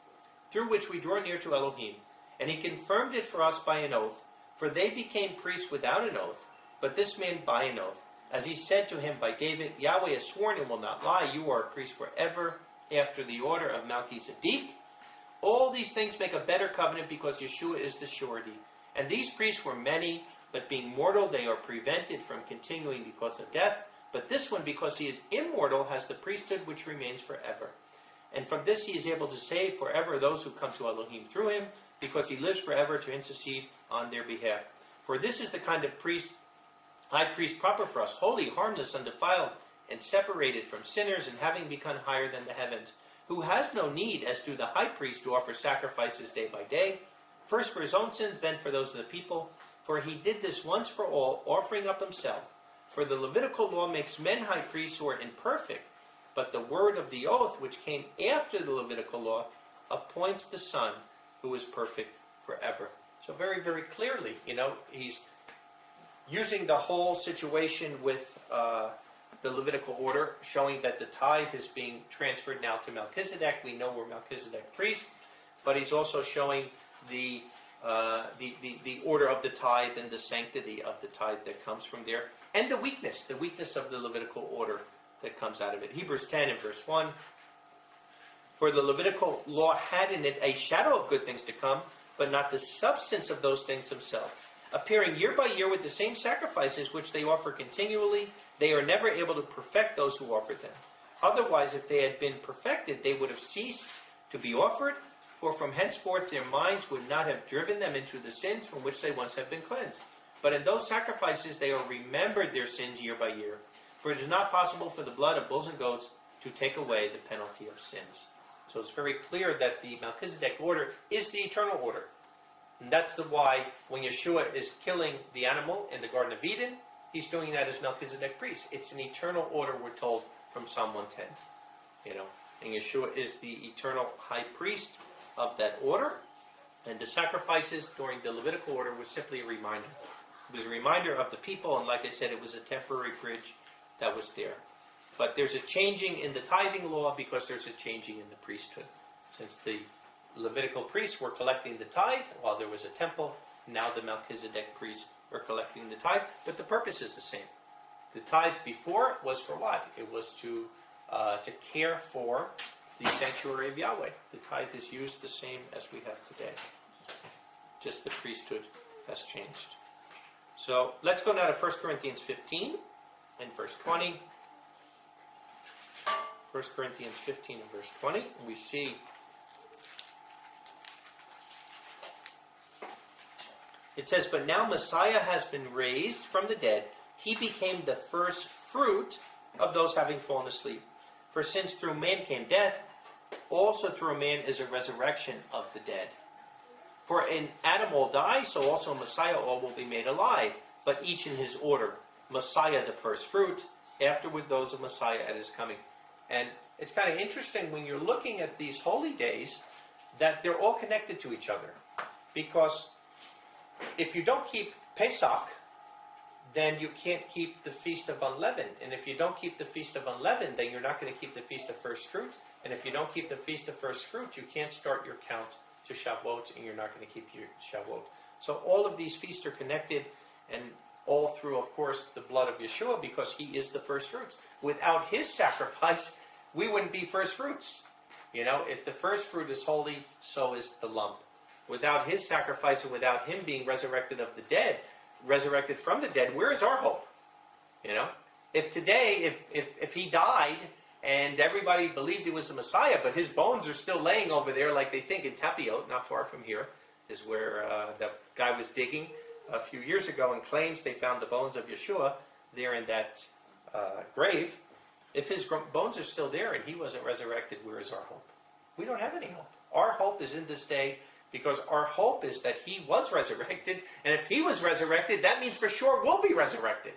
through which we draw near to Elohim. And he confirmed it for us by an oath, for they became priests without an oath, but this man by an oath. As he said to him by David, Yahweh has sworn and will not lie, you are a priest forever, after the order of Melchizedek. All these things make a better covenant because Yeshua is the surety. And these priests were many, but being mortal they are prevented from continuing because of death. But this one, because he is immortal, has the priesthood which remains forever. And from this he is able to save forever those who come to Elohim through him, because he lives forever to intercede on their behalf. For this is the kind of priest, high priest proper for us, holy, harmless, undefiled, and separated from sinners, and having become higher than the heavens, who has no need, as do the high priest, to offer sacrifices day by day, first for his own sins, then for those of the people. For he did this once for all, offering up himself. For the Levitical law makes men high priests who are imperfect, but the word of the oath, which came after the Levitical law, appoints the Son, who is perfect forever. So very, very clearly, he's using the whole situation with the Levitical order, showing that the tithe is being transferred now to Melchizedek. We know we're Melchizedek priest, but he's also showing the order of the tithe and the sanctity of the tithe that comes from there, and the weakness of the Levitical order that comes out of it. Hebrews 10 and verse 1. For the Levitical law had in it a shadow of good things to come, but not the substance of those things themselves. Appearing year by year with the same sacrifices which they offer continually, they are never able to perfect those who offered them. Otherwise, if they had been perfected, they would have ceased to be offered, for from henceforth their minds would not have driven them into the sins from which they once have been cleansed. But in those sacrifices they are remembered their sins year by year. For it is not possible for the blood of bulls and goats to take away the penalty of sins. So it's very clear that the Melchizedek order is the eternal order. And that's why when Yeshua is killing the animal in the Garden of Eden, he's doing that as Melchizedek priest. It's an eternal order, we're told, from Psalm 110. And Yeshua is the eternal high priest of that order. And the sacrifices during the Levitical order was simply a reminder. It was a reminder of the people, and like I said, it was a temporary bridge that was there. But there's a changing in the tithing law because there's a changing in the priesthood. Since the Levitical priests were collecting the tithe while there was a temple, now the Melchizedek priests are collecting the tithe, but the purpose is the same. The tithe before was for what? It was to care for the sanctuary of Yahweh. The tithe is used the same as we have today. Just the priesthood has changed. So let's go now to 1 Corinthians 15 and verse 20. 1 Corinthians 15 and verse 20. We see it says, but now Messiah has been raised from the dead. He became the first fruit of those having fallen asleep. For since through man came death, also through a man is a resurrection of the dead. For in Adam all die, so also Messiah all will be made alive, but each in his order. Messiah the first fruit, afterward those of Messiah at his coming. And it's kind of interesting when you're looking at these holy days that they're all connected to each other. Because if you don't keep Pesach, then you can't keep the Feast of Unleavened. And if you don't keep the Feast of Unleavened, then you're not going to keep the Feast of First Fruit. And if you don't keep the Feast of First Fruit, you can't start your count to Shavuot, and you're not going to keep your Shavuot. So all of these feasts are connected, and all through, of course, the blood of Yeshua, because he is the first fruits. Without his sacrifice, we wouldn't be first fruits. If the first fruit is holy, so is the lump. Without his sacrifice and without him being resurrected from the dead, where is our hope? If today, if he died and everybody believed he was the Messiah, but his bones are still laying over there like they think in Tapio, not far from here, is where the guy was digging a few years ago and claims they found the bones of Yeshua there in that grave. If his bones are still there and he wasn't resurrected, where is our hope? We don't have any hope. Our hope is in this day, because our hope is that he was resurrected, and if he was resurrected, that means for sure we'll be resurrected.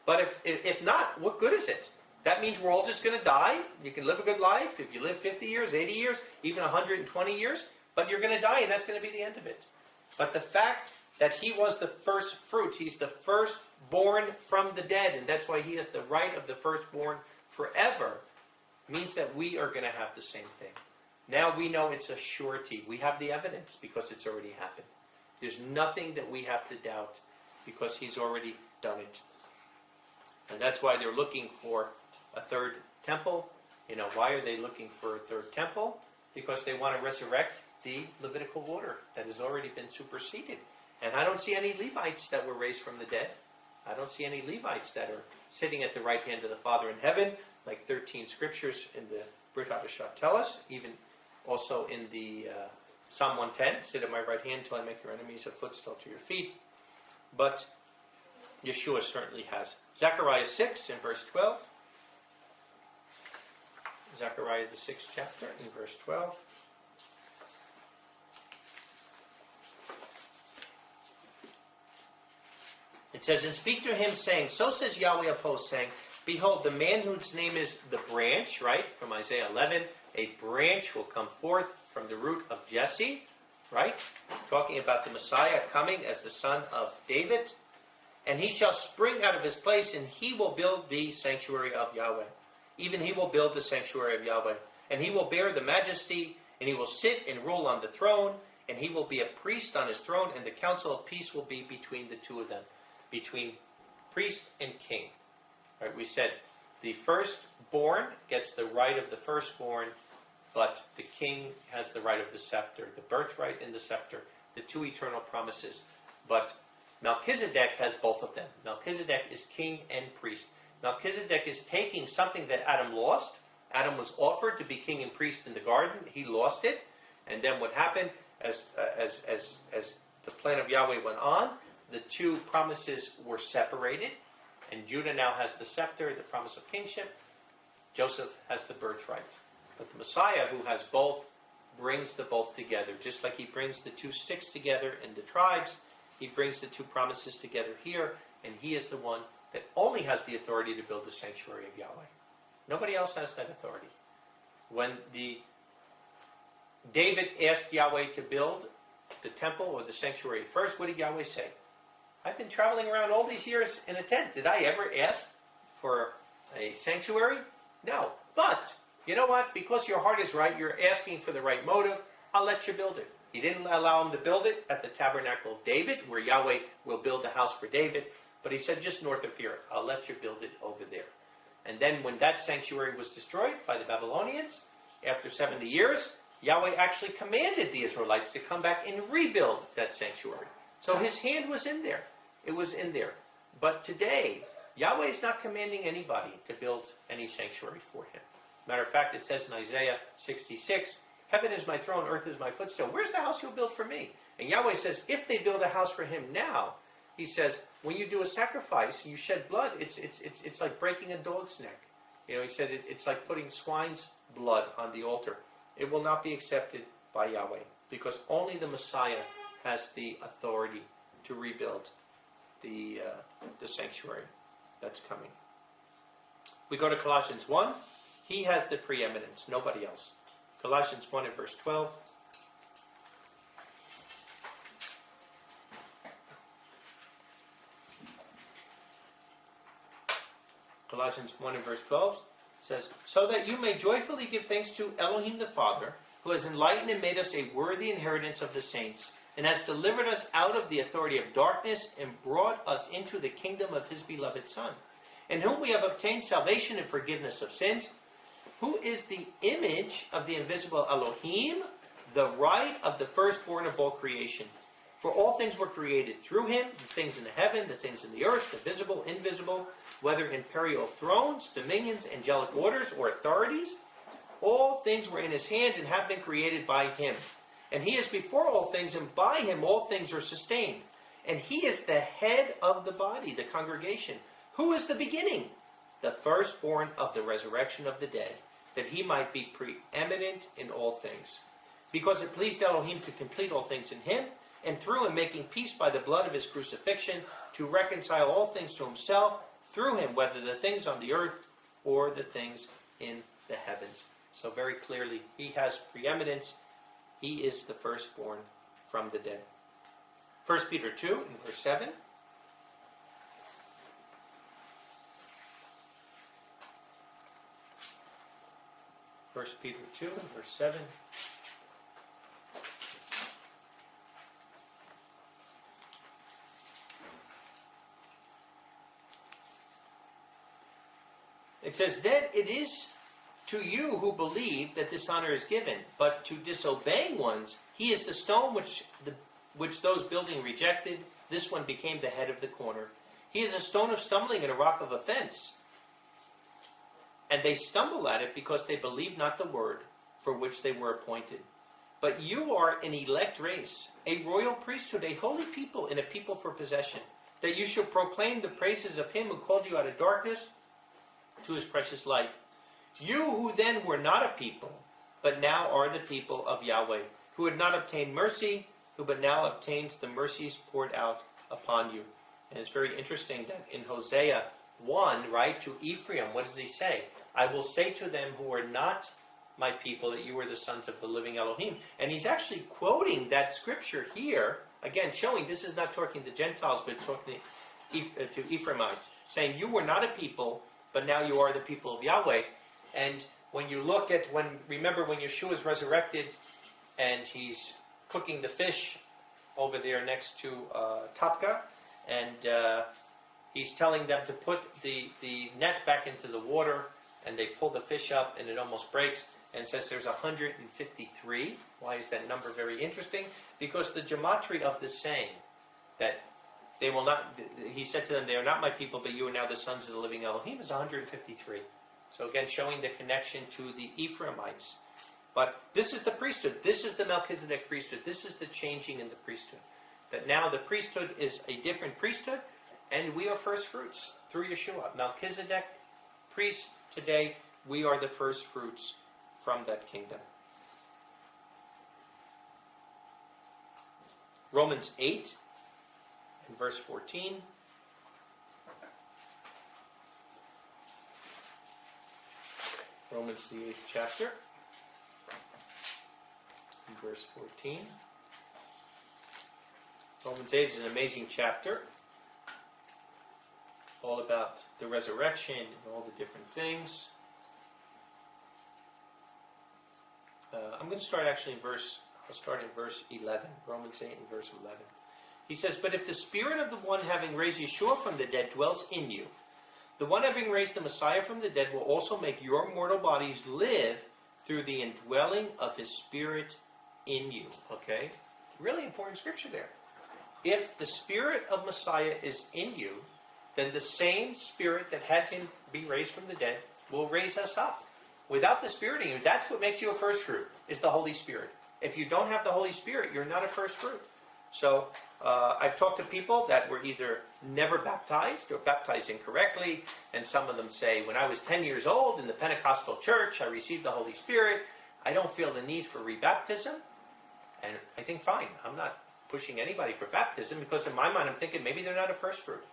But if not, what good is it? That means we're all just going to die. You can live a good life if you live 50 years, 80 years, even 120 years, but you're going to die, and that's going to be the end of it. But the fact that he was the first fruit, he's the firstborn from the dead, and that's why he has the right of the firstborn forever, means that we are going to have the same thing. Now we know it's a surety. We have the evidence because it's already happened. There's nothing that we have to doubt because he's already done it. And that's why they're looking for a third temple. You know, why are they looking for a third temple? Because they want to resurrect the Levitical order that has already been superseded. And I don't see any Levites that were raised from the dead. I don't see any Levites that are sitting at the right hand of the Father in heaven, like 13 scriptures in the Brit Hadashah tell us, even also in the Psalm 110, sit at my right hand till I make your enemies a footstool to your feet. But Yeshua certainly has. Zechariah 6 in verse 12. Zechariah the 6th chapter in verse 12. It says, and speak to him, saying, so says Yahweh of hosts, saying, behold, the man whose name is the branch, right, from Isaiah 11, a branch will come forth from the root of Jesse, right, talking about the Messiah coming as the son of David, and he shall spring out of his place, and he will build the sanctuary of Yahweh. Even he will build the sanctuary of Yahweh, and he will bear the majesty, and he will sit and rule on the throne, and he will be a priest on his throne, and the council of peace will be between the two of them, between priest and king. Right, we said the firstborn gets the right of the firstborn, but the king has the right of the scepter, the birthright and the scepter, the two eternal promises. But Melchizedek has both of them. Melchizedek is king and priest. Melchizedek is taking something that Adam lost. Adam was offered to be king and priest in the garden. He lost it. And then what happened as the plan of Yahweh went on, the two promises were separated. And Judah now has the scepter, the promise of kingship. Joseph has the birthright. But the Messiah, who has both, brings the both together. Just like he brings the two sticks together in the tribes, he brings the two promises together here. And he is the one that only has the authority to build the sanctuary of Yahweh. Nobody else has that authority. When David asked Yahweh to build the temple or the sanctuary first, what did Yahweh say? I've been traveling around all these years in a tent. Did I ever ask for a sanctuary? No. But, you know what? Because your heart is right, you're asking for the right motive, I'll let you build it. He didn't allow him to build it at the tabernacle of David, where Yahweh will build the house for David. But he said, just north of here, I'll let you build it over there. And then when that sanctuary was destroyed by the Babylonians, after 70 years, Yahweh actually commanded the Israelites to come back and rebuild that sanctuary. So his hand was in there. It was in there. But today, Yahweh is not commanding anybody to build any sanctuary for him. Matter of fact, it says in Isaiah 66, heaven is my throne, earth is my footstool. Where's the house you'll build for me? And Yahweh says, if they build a house for him now, he says, when you do a sacrifice, you shed blood. It's like breaking a dog's neck. You know, he said it's like putting swine's blood on the altar. It will not be accepted by Yahweh because only the Messiah has the authority to rebuild the sanctuary that's coming. We go to Colossians 1. He has the preeminence, nobody else. Colossians 1 and verse 12. Colossians 1 and verse 12 says, so that you may joyfully give thanks to Elohim the Father, who has enlightened and made us a worthy inheritance of the saints, and has delivered us out of the authority of darkness, and brought us into the kingdom of his beloved Son, in whom we have obtained salvation and forgiveness of sins, who is the image of the invisible Elohim, the right of the firstborn of all creation. For all things were created through him, the things in the heaven, the things in the earth, the visible, invisible, whether imperial thrones, dominions, angelic orders, or authorities. All things were in his hand and have been created by him. And he is before all things, and by him all things are sustained. And he is the head of the body, the congregation. Who is the beginning? The firstborn of the resurrection of the dead, that he might be preeminent in all things. Because it pleased Elohim to complete all things in him, and through him making peace by the blood of his crucifixion, to reconcile all things to himself, through him, whether the things on the earth or the things in the heavens. So very clearly, he has preeminence. He is the firstborn from the dead. 1 Peter 2 in verse 7. First Peter 2 and verse 7. It says, that it is to you who believe that this honor is given, but to disobeying ones, he is the stone which those building rejected. This one became the head of the corner. He is a stone of stumbling and a rock of offense. And they stumble at it because they believe not the word for which they were appointed. But you are an elect race, a royal priesthood, a holy people, and a people for possession, that you should proclaim the praises of him who called you out of darkness to his precious light. You who then were not a people, but now are the people of Yahweh, who had not obtained mercy, who but now obtains the mercies poured out upon you. And it's very interesting that in Hosea 1, right, to Ephraim, what does he say? I will say to them who are not my people that you are the sons of the living Elohim. And he's actually quoting that scripture here, again, showing this is not talking to Gentiles, but talking to Ephraimites, saying you were not a people, but now you are the people of Yahweh. And when you look at, remember when Yeshua is resurrected and he's cooking the fish over there next to Tapka, and he's telling them to put the net back into the water, and they pull the fish up and it almost breaks, and says there's 153. Why is that number very interesting? Because the gematria of the saying that they will not, he said to them, they are not my people, but you are now the sons of the living Elohim, is 153. So again, showing the connection to the Ephraimites. But this is the priesthood. This is the Melchizedek priesthood. This is the changing in the priesthood. That now the priesthood is a different priesthood, and we are first fruits through Yeshua. Melchizedek, priest, today we are the first fruits from that kingdom. Romans 8 and verse 14. Romans, the 8th chapter, in verse 14. Romans 8 is an amazing chapter, all about the resurrection and all the different things. I'm going to start actually I'll start in verse 11, Romans 8 and verse 11. He says, but if the spirit of the one having raised Yeshua from the dead dwells in you, the one having raised the Messiah from the dead will also make your mortal bodies live through the indwelling of his spirit in you. Okay? Really important scripture there. If the spirit of Messiah is in you, then the same spirit that had him be raised from the dead will raise us up. Without the spirit in you, that's what makes you a first fruit, is the Holy Spirit. If you don't have the Holy Spirit, you're not a first fruit. So, I've talked to people that were either never baptized or baptized incorrectly, and some of them say, when I was 10 years old in the Pentecostal church, I received the Holy Spirit. I don't feel the need for rebaptism. And I think, fine, I'm not pushing anybody for baptism, because in my mind I'm thinking maybe they're not a first fruit.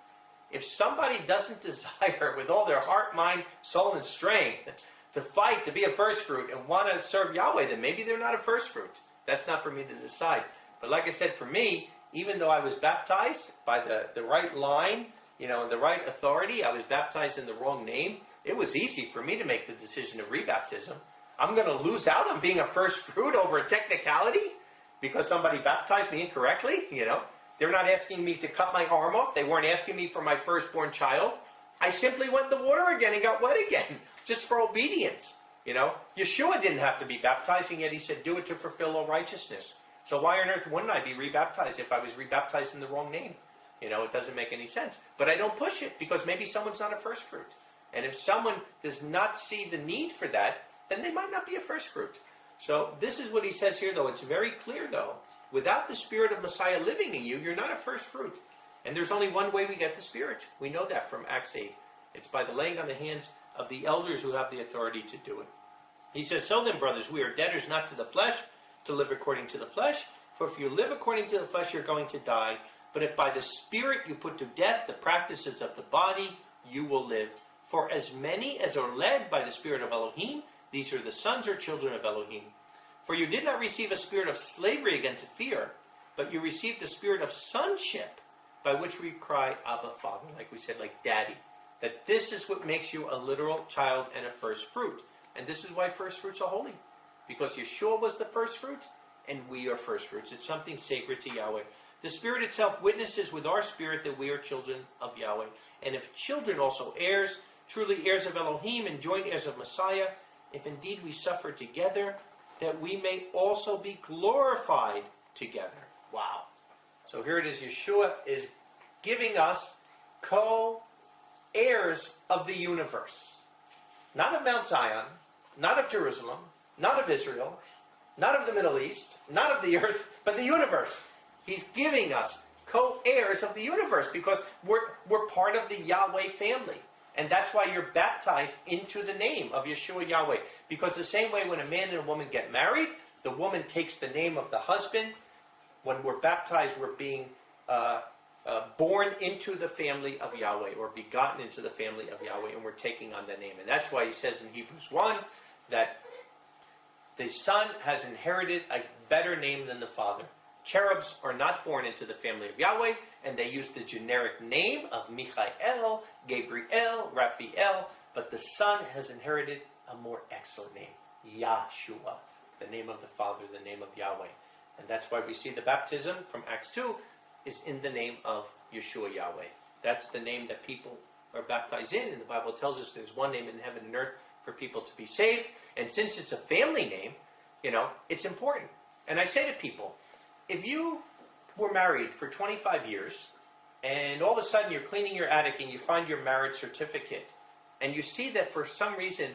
If somebody doesn't desire with all their heart, mind, soul, and strength to fight to be a first fruit and want to serve Yahweh, then maybe they're not a first fruit. That's not for me to decide. But like I said, for me, even though I was baptized by the right line, the right authority, I was baptized in the wrong name. It was easy for me to make the decision of rebaptism. I'm going to lose out on being a first fruit over a technicality because somebody baptized me incorrectly. They're not asking me to cut my arm off. They weren't asking me for my firstborn child. I simply went in the water again and got wet again, just for obedience. Yeshua didn't have to be baptized, and yet he said, do it to fulfill all righteousness. So why on earth wouldn't I be rebaptized if I was rebaptized in the wrong name? It doesn't make any sense. But I don't push it, because maybe someone's not a first fruit. And if someone does not see the need for that, then they might not be a first fruit. So this is what he says here, though. It's very clear, though. Without the Spirit of Messiah living in you, you're not a first fruit. And there's only one way we get the Spirit. We know that from Acts 8. It's by the laying on the hands of the elders who have the authority to do it. He says, so then, brothers, we are debtors not to the flesh, to live according to the flesh. For if you live according to the flesh, you're going to die. But if by the Spirit you put to death the practices of the body, you will live. For as many as are led by the Spirit of Elohim, these are the sons or children of Elohim. For you did not receive a spirit of slavery again to fear, but you received the spirit of sonship, by which we cry, Abba, Father, like we said, like Daddy. That this is what makes you a literal child and a first fruit. And this is why first fruits are holy. Because Yeshua was the first fruit, and we are first fruits. It's something sacred to Yahweh. The Spirit itself witnesses with our spirit that we are children of Yahweh. And if children, also heirs, truly heirs of Elohim and joint heirs of Messiah, if indeed we suffer together, that we may also be glorified together. Wow. So here it is, Yeshua is giving us co-heirs of the universe. Not of Mount Zion, not of Jerusalem, not of Israel, not of the Middle East, not of the earth, but the universe. He's giving us co-heirs of the universe because we're part of the Yahweh family. And that's why you're baptized into the name of Yeshua Yahweh. Because the same way when a man and a woman get married, the woman takes the name of the husband. When we're baptized, we're being born into the family of Yahweh, or begotten into the family of Yahweh, and we're taking on the name. And that's why he says in Hebrews 1 that the Son has inherited a better name than the Father. Cherubs are not born into the family of Yahweh, and they use the generic name of Michael, Gabriel, Raphael, but the Son has inherited a more excellent name, Yahshua, the name of the Father, the name of Yahweh. And that's why we see the baptism from Acts 2 is in the name of Yeshua Yahweh. That's the name that people are baptized in, and the Bible tells us there's one name in heaven and earth for people to be saved. And since it's a family name, it's important. And I say to people, if you were married for 25 years, and all of a sudden you're cleaning your attic and you find your marriage certificate, and you see that for some reason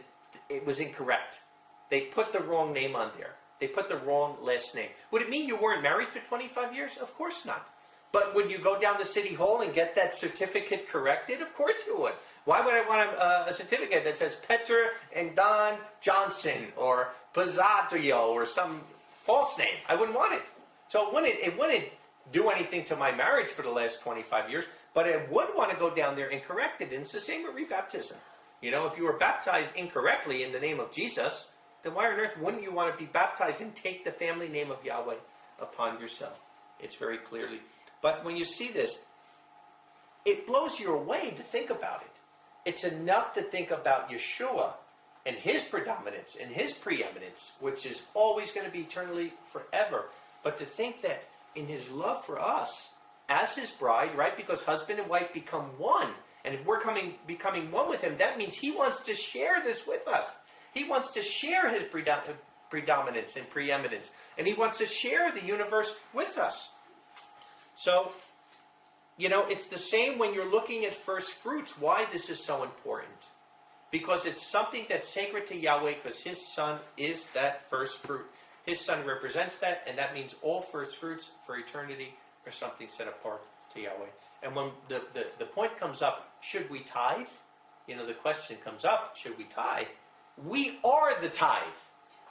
it was incorrect. They put the wrong name on there. They put the wrong last name. Would it mean you weren't married for 25 years? Of course not. But would you go down to City Hall and get that certificate corrected? Of course you would. Why would I want a certificate that says Petra and Don Johnson or Pizzatio or some false name? I wouldn't want it. So it wouldn't do anything to my marriage for the last 25 years, but I would want to go down there and correct it. And it's the same with rebaptism. If you were baptized incorrectly in the name of Jesus, then why on earth wouldn't you want to be baptized and take the family name of Yahweh upon yourself? It's very clearly. But when you see this, it blows you away to think about it. It's enough to think about Yeshua and his predominance and his preeminence, which is always going to be eternally forever. But to think that in his love for us, as his bride, right? Because husband and wife become one. And if we're becoming one with him, that means he wants to share this with us. He wants to share his predominance and preeminence. And he wants to share the universe with us. So, it's the same when you're looking at first fruits, why this is so important. Because it's something that's sacred to Yahweh, because his Son is that first fruit. His Son represents that, and that means all first fruits for eternity are something set apart to Yahweh. And when the point comes up, should we tithe? The question comes up, should we tithe? We are the tithe.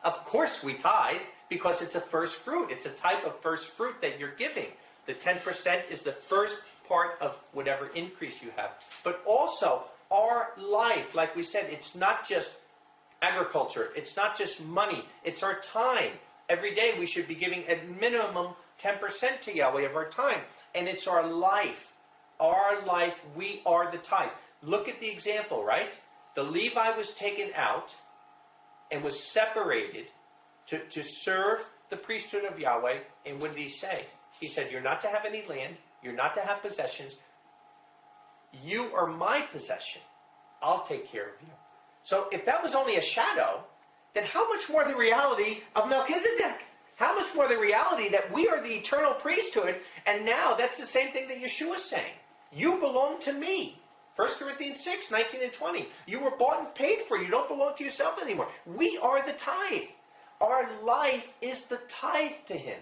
Of course we tithe, because it's a first fruit. It's a type of first fruit that you're giving. The 10% is the first part of whatever increase you have. But also, our life, like we said, it's not just agriculture. It's not just money. It's our time. Every day we should be giving at minimum 10% to Yahweh of our time. And it's our life. Our life, we are the tithe. Look at the example, right? The Levi was taken out and was separated to serve the priesthood of Yahweh. And what did he say? He said, you're not to have any land. You're not to have possessions. You are my possession. I'll take care of you. So if that was only a shadow, then how much more the reality of Melchizedek? How much more the reality that we are the eternal priesthood, and now that's the same thing that Yeshua is saying. You belong to me. 1 Corinthians 6, 19 and 20. You were bought and paid for. You don't belong to yourself anymore. We are the tithe. Our life is the tithe to him.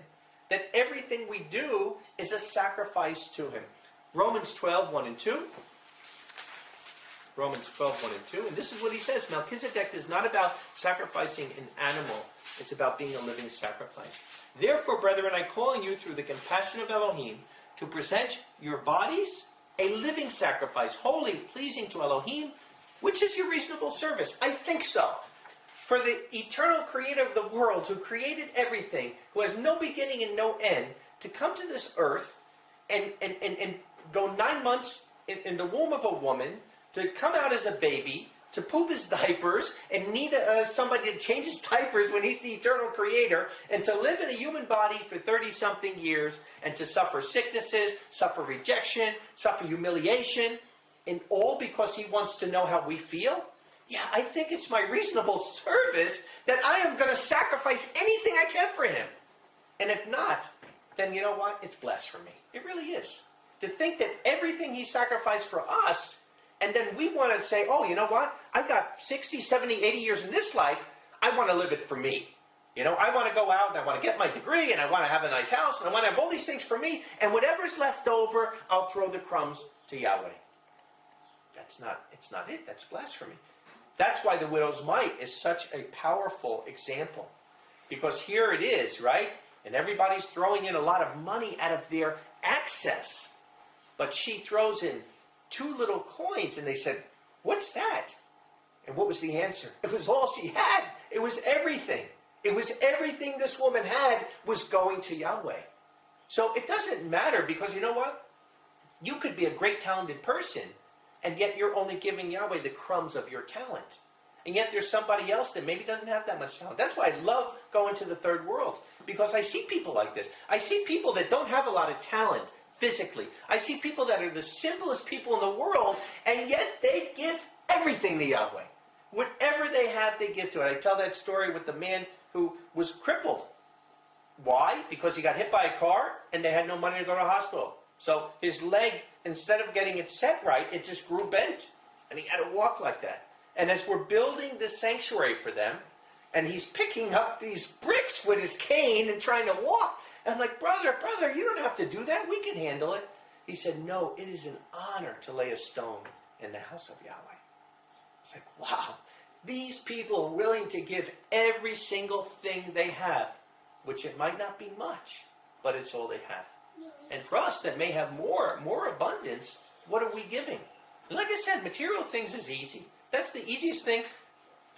That everything we do is a sacrifice to him. Romans 12, 1 and 2. Romans 12, 1 and 2. And this is what he says. Melchizedek is not about sacrificing an animal. It's about being a living sacrifice. Therefore, brethren, I call on you through the compassion of Elohim to present your bodies a living sacrifice, holy, pleasing to Elohim. Which is your reasonable service? I think so. For the eternal creator of the world, who created everything, who has no beginning and no end, to come to this earth and go 9 months in the womb of a woman, to come out as a baby, to poop his diapers, and need somebody to change his diapers when he's the eternal creator, and to live in a human body for 30-something years, and to suffer sicknesses, suffer rejection, suffer humiliation, and all because he wants to know how we feel? Yeah, I think it's my reasonable service that I am going to sacrifice anything I can for him. And if not, then you know what? It's blasphemy. It really is. To think that everything he sacrificed for us, and then we want to say, oh, you know what? I've got 60, 70, 80 years in this life. I want to live it for me. You know, I want to go out and I want to get my degree and I want to have a nice house and I want to have all these things for me. And whatever's left over, I'll throw the crumbs to Yahweh. It's not it. That's blasphemy. That's why the widow's mite is such a powerful example. Because here it is, right? And everybody's throwing in a lot of money out of their access. But she throws in 2 little coins, and they said, what's that? And what was the answer? It was all she had. It was everything. It was everything this woman had was going to Yahweh. So it doesn't matter, because you know what? You could be a great talented person, and yet you're only giving Yahweh the crumbs of your talent. And yet there's somebody else that maybe doesn't have that much talent. That's why I love going to the third world, because I see people like this. I see people that don't have a lot of talent physically. I see people that are the simplest people in the world, and yet they give everything to Yahweh. Whatever they have, they give to it. I tell that story with the man who was crippled. Why? Because he got hit by a car, and they had no money to go to the hospital. So his leg, instead of getting it set right, it just grew bent. And he had to walk like that. And as we're building this sanctuary for them, and he's picking up these bricks with his cane and trying to walk. And I'm like, brother, you don't have to do that. We can handle it. He said, no, it is an honor to lay a stone in the house of Yahweh. It's like, wow. These people are willing to give every single thing they have, which it might not be much, but it's all they have. And for us that may have more abundance, what are we giving? And like I said, material things is easy. That's the easiest thing.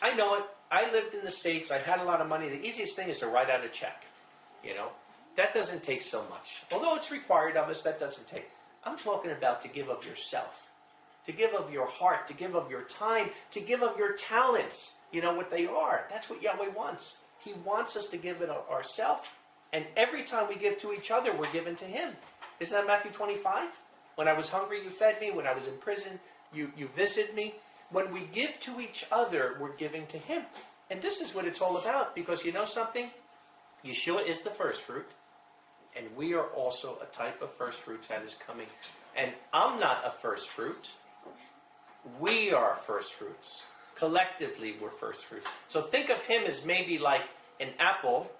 I know it. I lived in the States. I had a lot of money. The easiest thing is to write out a check. You know, that doesn't take so much. Although it's required of us, that doesn't take. I'm talking about to give of yourself, to give of your heart, to give of your time, to give of your talents. You know what they are. That's what Yahweh wants. He wants us to give it ourselves. And every time we give to each other, we're given to Him. Isn't that Matthew 25? When I was hungry, you fed me. When I was in prison, you visited me. When we give to each other, we're giving to Him. And this is what it's all about. Because you know something? Yeshua is the first fruit. And we are also a type of first fruits that is coming. And I'm not a first fruit. We are first fruits. Collectively, we're first fruits. So think of Him as maybe like an apple.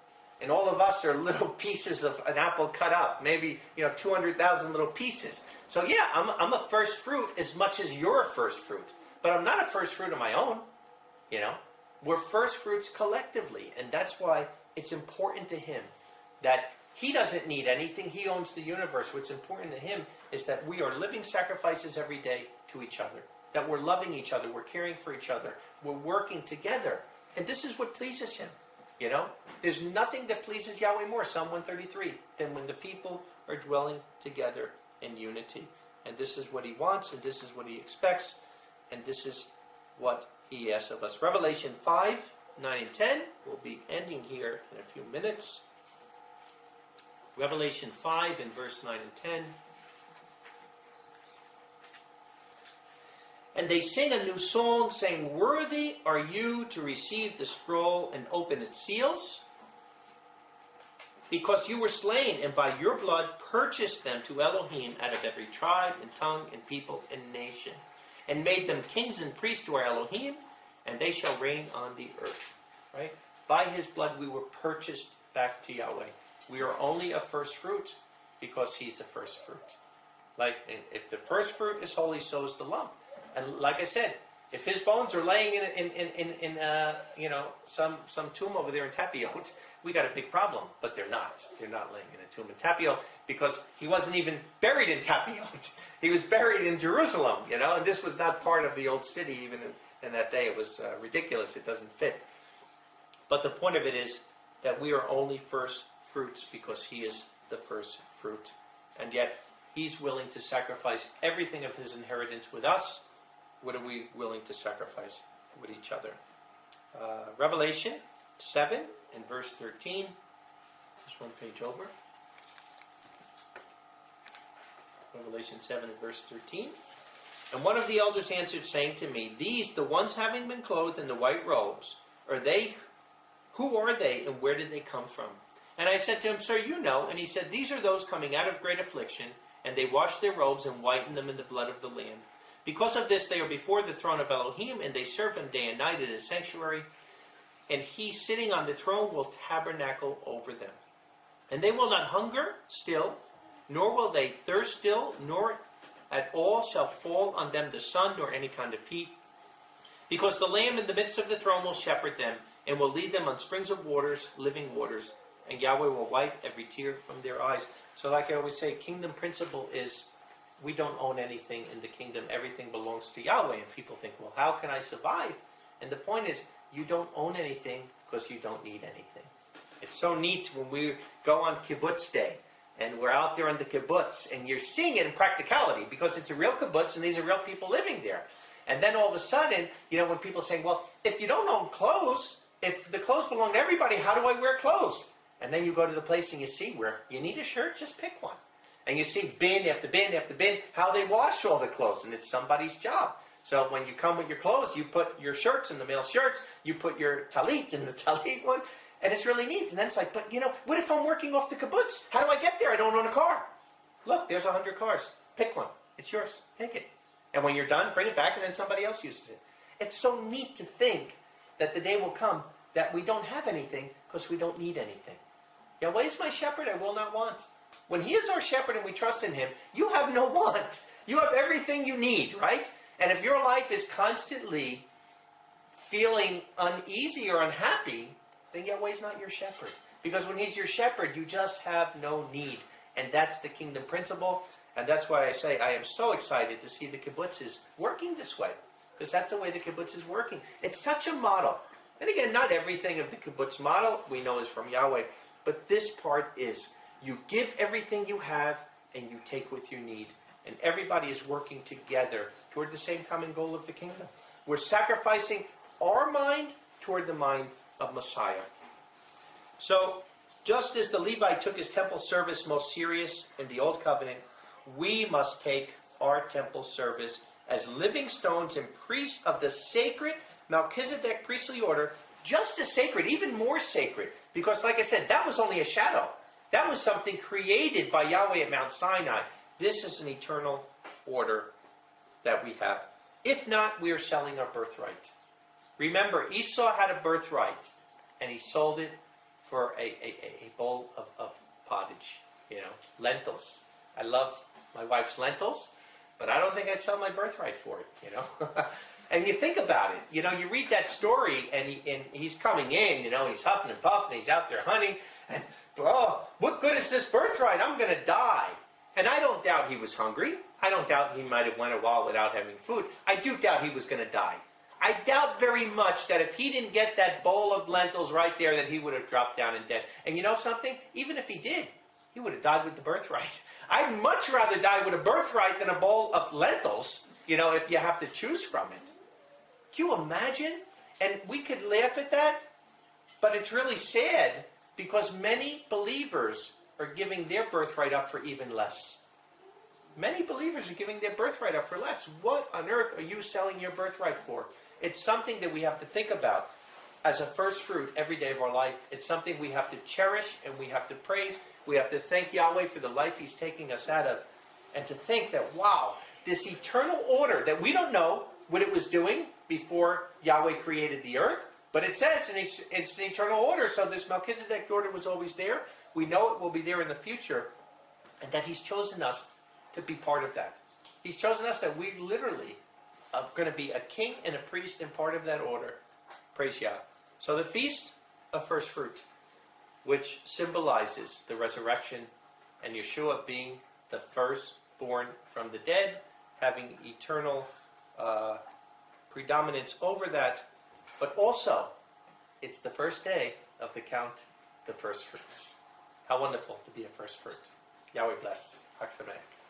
And all of us are little pieces of an apple cut up. Maybe, 200,000 little pieces. So yeah, I'm a first fruit as much as you're a first fruit. But I'm not a first fruit of my own. We're first fruits collectively. And that's why it's important to Him that He doesn't need anything. He owns the universe. What's important to Him is that we are living sacrifices every day to each other. That we're loving each other. We're caring for each other. We're working together. And this is what pleases Him. There's nothing that pleases Yahweh more, Psalm 133, than when the people are dwelling together in unity. And this is what He wants, and this is what He expects, and this is what He asks of us. Revelation 5, 9 and 10. We'll be ending here in a few minutes. Revelation 5 in verse 9 and 10. And they sing a new song, saying, "Worthy are you to receive the scroll and open its seals, because you were slain, and by your blood purchased them to Elohim out of every tribe and tongue and people and nation, and made them kings and priests to our Elohim, and they shall reign on the earth." Right? By His blood we were purchased back to Yahweh. We are only a first fruit because He's the first fruit. Like, if the first fruit is holy, so is the lump. And like I said, If his bones are laying in some tomb over there in Tapio, we got a big problem. But they're not. They're not laying in a tomb in Tapio because he wasn't even buried in Tapio. He was buried in Jerusalem, and this was not part of the old city even in that day. It was ridiculous. It doesn't fit. But the point of it is that we are only first fruits because he is the first fruit. And yet he's willing to sacrifice everything of his inheritance with us. What are we willing to sacrifice with each other? Revelation 7 and verse 13. Just one page over. Revelation 7 and verse 13. And one of the elders answered, saying to me, these, the ones having been clothed in the white robes, are they? Who are they, and where did they come from? And I said to him, sir, you know. And he said, these are those coming out of great affliction, and they washed their robes and whitened them in the blood of the Lamb. Because of this, they are before the throne of Elohim, and they serve him day and night in his sanctuary. And he, sitting on the throne, will tabernacle over them. And they will not hunger still, nor will they thirst still, nor at all shall fall on them the sun, nor any kind of heat. Because the Lamb in the midst of the throne will shepherd them, and will lead them on springs of waters, living waters. And Yahweh will wipe every tear from their eyes. So like I always say, kingdom principle is we don't own anything in the kingdom. Everything belongs to Yahweh. And people think, well, how can I survive? And the point is, you don't own anything because you don't need anything. It's so neat when we go on kibbutz day. And we're out there on the kibbutz. And you're seeing it in practicality. Because it's a real kibbutz and these are real people living there. And then all of a sudden, when people are saying, well, if you don't own clothes, if the clothes belong to everybody, how do I wear clothes? And then you go to the place and you see where you need a shirt, just pick one. And you see bin after bin after bin, how they wash all the clothes, and it's somebody's job. So when you come with your clothes, you put your shirts in the male shirts, you put your talit in the talit one, and it's really neat. And then it's like, but what if I'm working off the kibbutz? How do I get there? I don't own a car. Look, there's 100 cars. Pick one. It's yours. Take it. And when you're done, bring it back, and then somebody else uses it. It's so neat to think that the day will come that we don't have anything because we don't need anything. Yahweh is my shepherd, I will not want. When he is our shepherd and we trust in him, you have no want. You have everything you need, right? And if your life is constantly feeling uneasy or unhappy, then Yahweh is not your shepherd. Because when he's your shepherd, you just have no need. And that's the kingdom principle. And that's why I say I am so excited to see the kibbutzes working this way. Because that's the way the kibbutz is working. It's such a model. And again, not everything of the kibbutz model we know is from Yahweh. But this part is, you give everything you have and you take what you need. And everybody is working together toward the same common goal of the kingdom. We're sacrificing our mind toward the mind of Messiah. So, just as the Levite took his temple service most serious in the Old Covenant, we must take our temple service as living stones and priests of the sacred Melchizedek priestly order, just as sacred, even more sacred. Because like I said, that was only a shadow. That was something created by Yahweh at Mount Sinai. This is an eternal order that we have. If not, we are selling our birthright. Remember, Esau had a birthright, and he sold it for a bowl of pottage, lentils. I love my wife's lentils, but I don't think I'd sell my birthright for it, And you think about it, you read that story, and he's coming in, he's huffing and puffing, he's out there hunting, and, oh, what good is this birthright? I'm going to die. And I don't doubt he was hungry. I don't doubt he might have went a while without having food. I do doubt he was going to die. I doubt very much that if he didn't get that bowl of lentils right there, that he would have dropped down and dead. And you know something? Even if he did, he would have died with the birthright. I'd much rather die with a birthright than a bowl of lentils, if you have to choose from it. Can you imagine? And we could laugh at that, but it's really sad because many believers are giving their birthright up for even less. Many believers are giving their birthright up for less. What on earth are you selling your birthright for? It's something that we have to think about as a first fruit every day of our life. It's something we have to cherish and we have to praise. We have to thank Yahweh for the life he's taking us out of. And to think that, wow, this eternal order that we don't know what it was doing before Yahweh created the earth. But it says it's an eternal order, so this Melchizedek order was always there. We know it will be there in the future. And that he's chosen us to be part of that. He's chosen us that we literally going to be a king and a priest and part of that order. Praise Yah. So the feast of first fruit, which symbolizes the resurrection and Yeshua being the firstborn from the dead, having eternal predominance over that, but also it's the first day of the count, the first fruits. How wonderful to be a first fruit. Yahweh bless. Chag Sameach.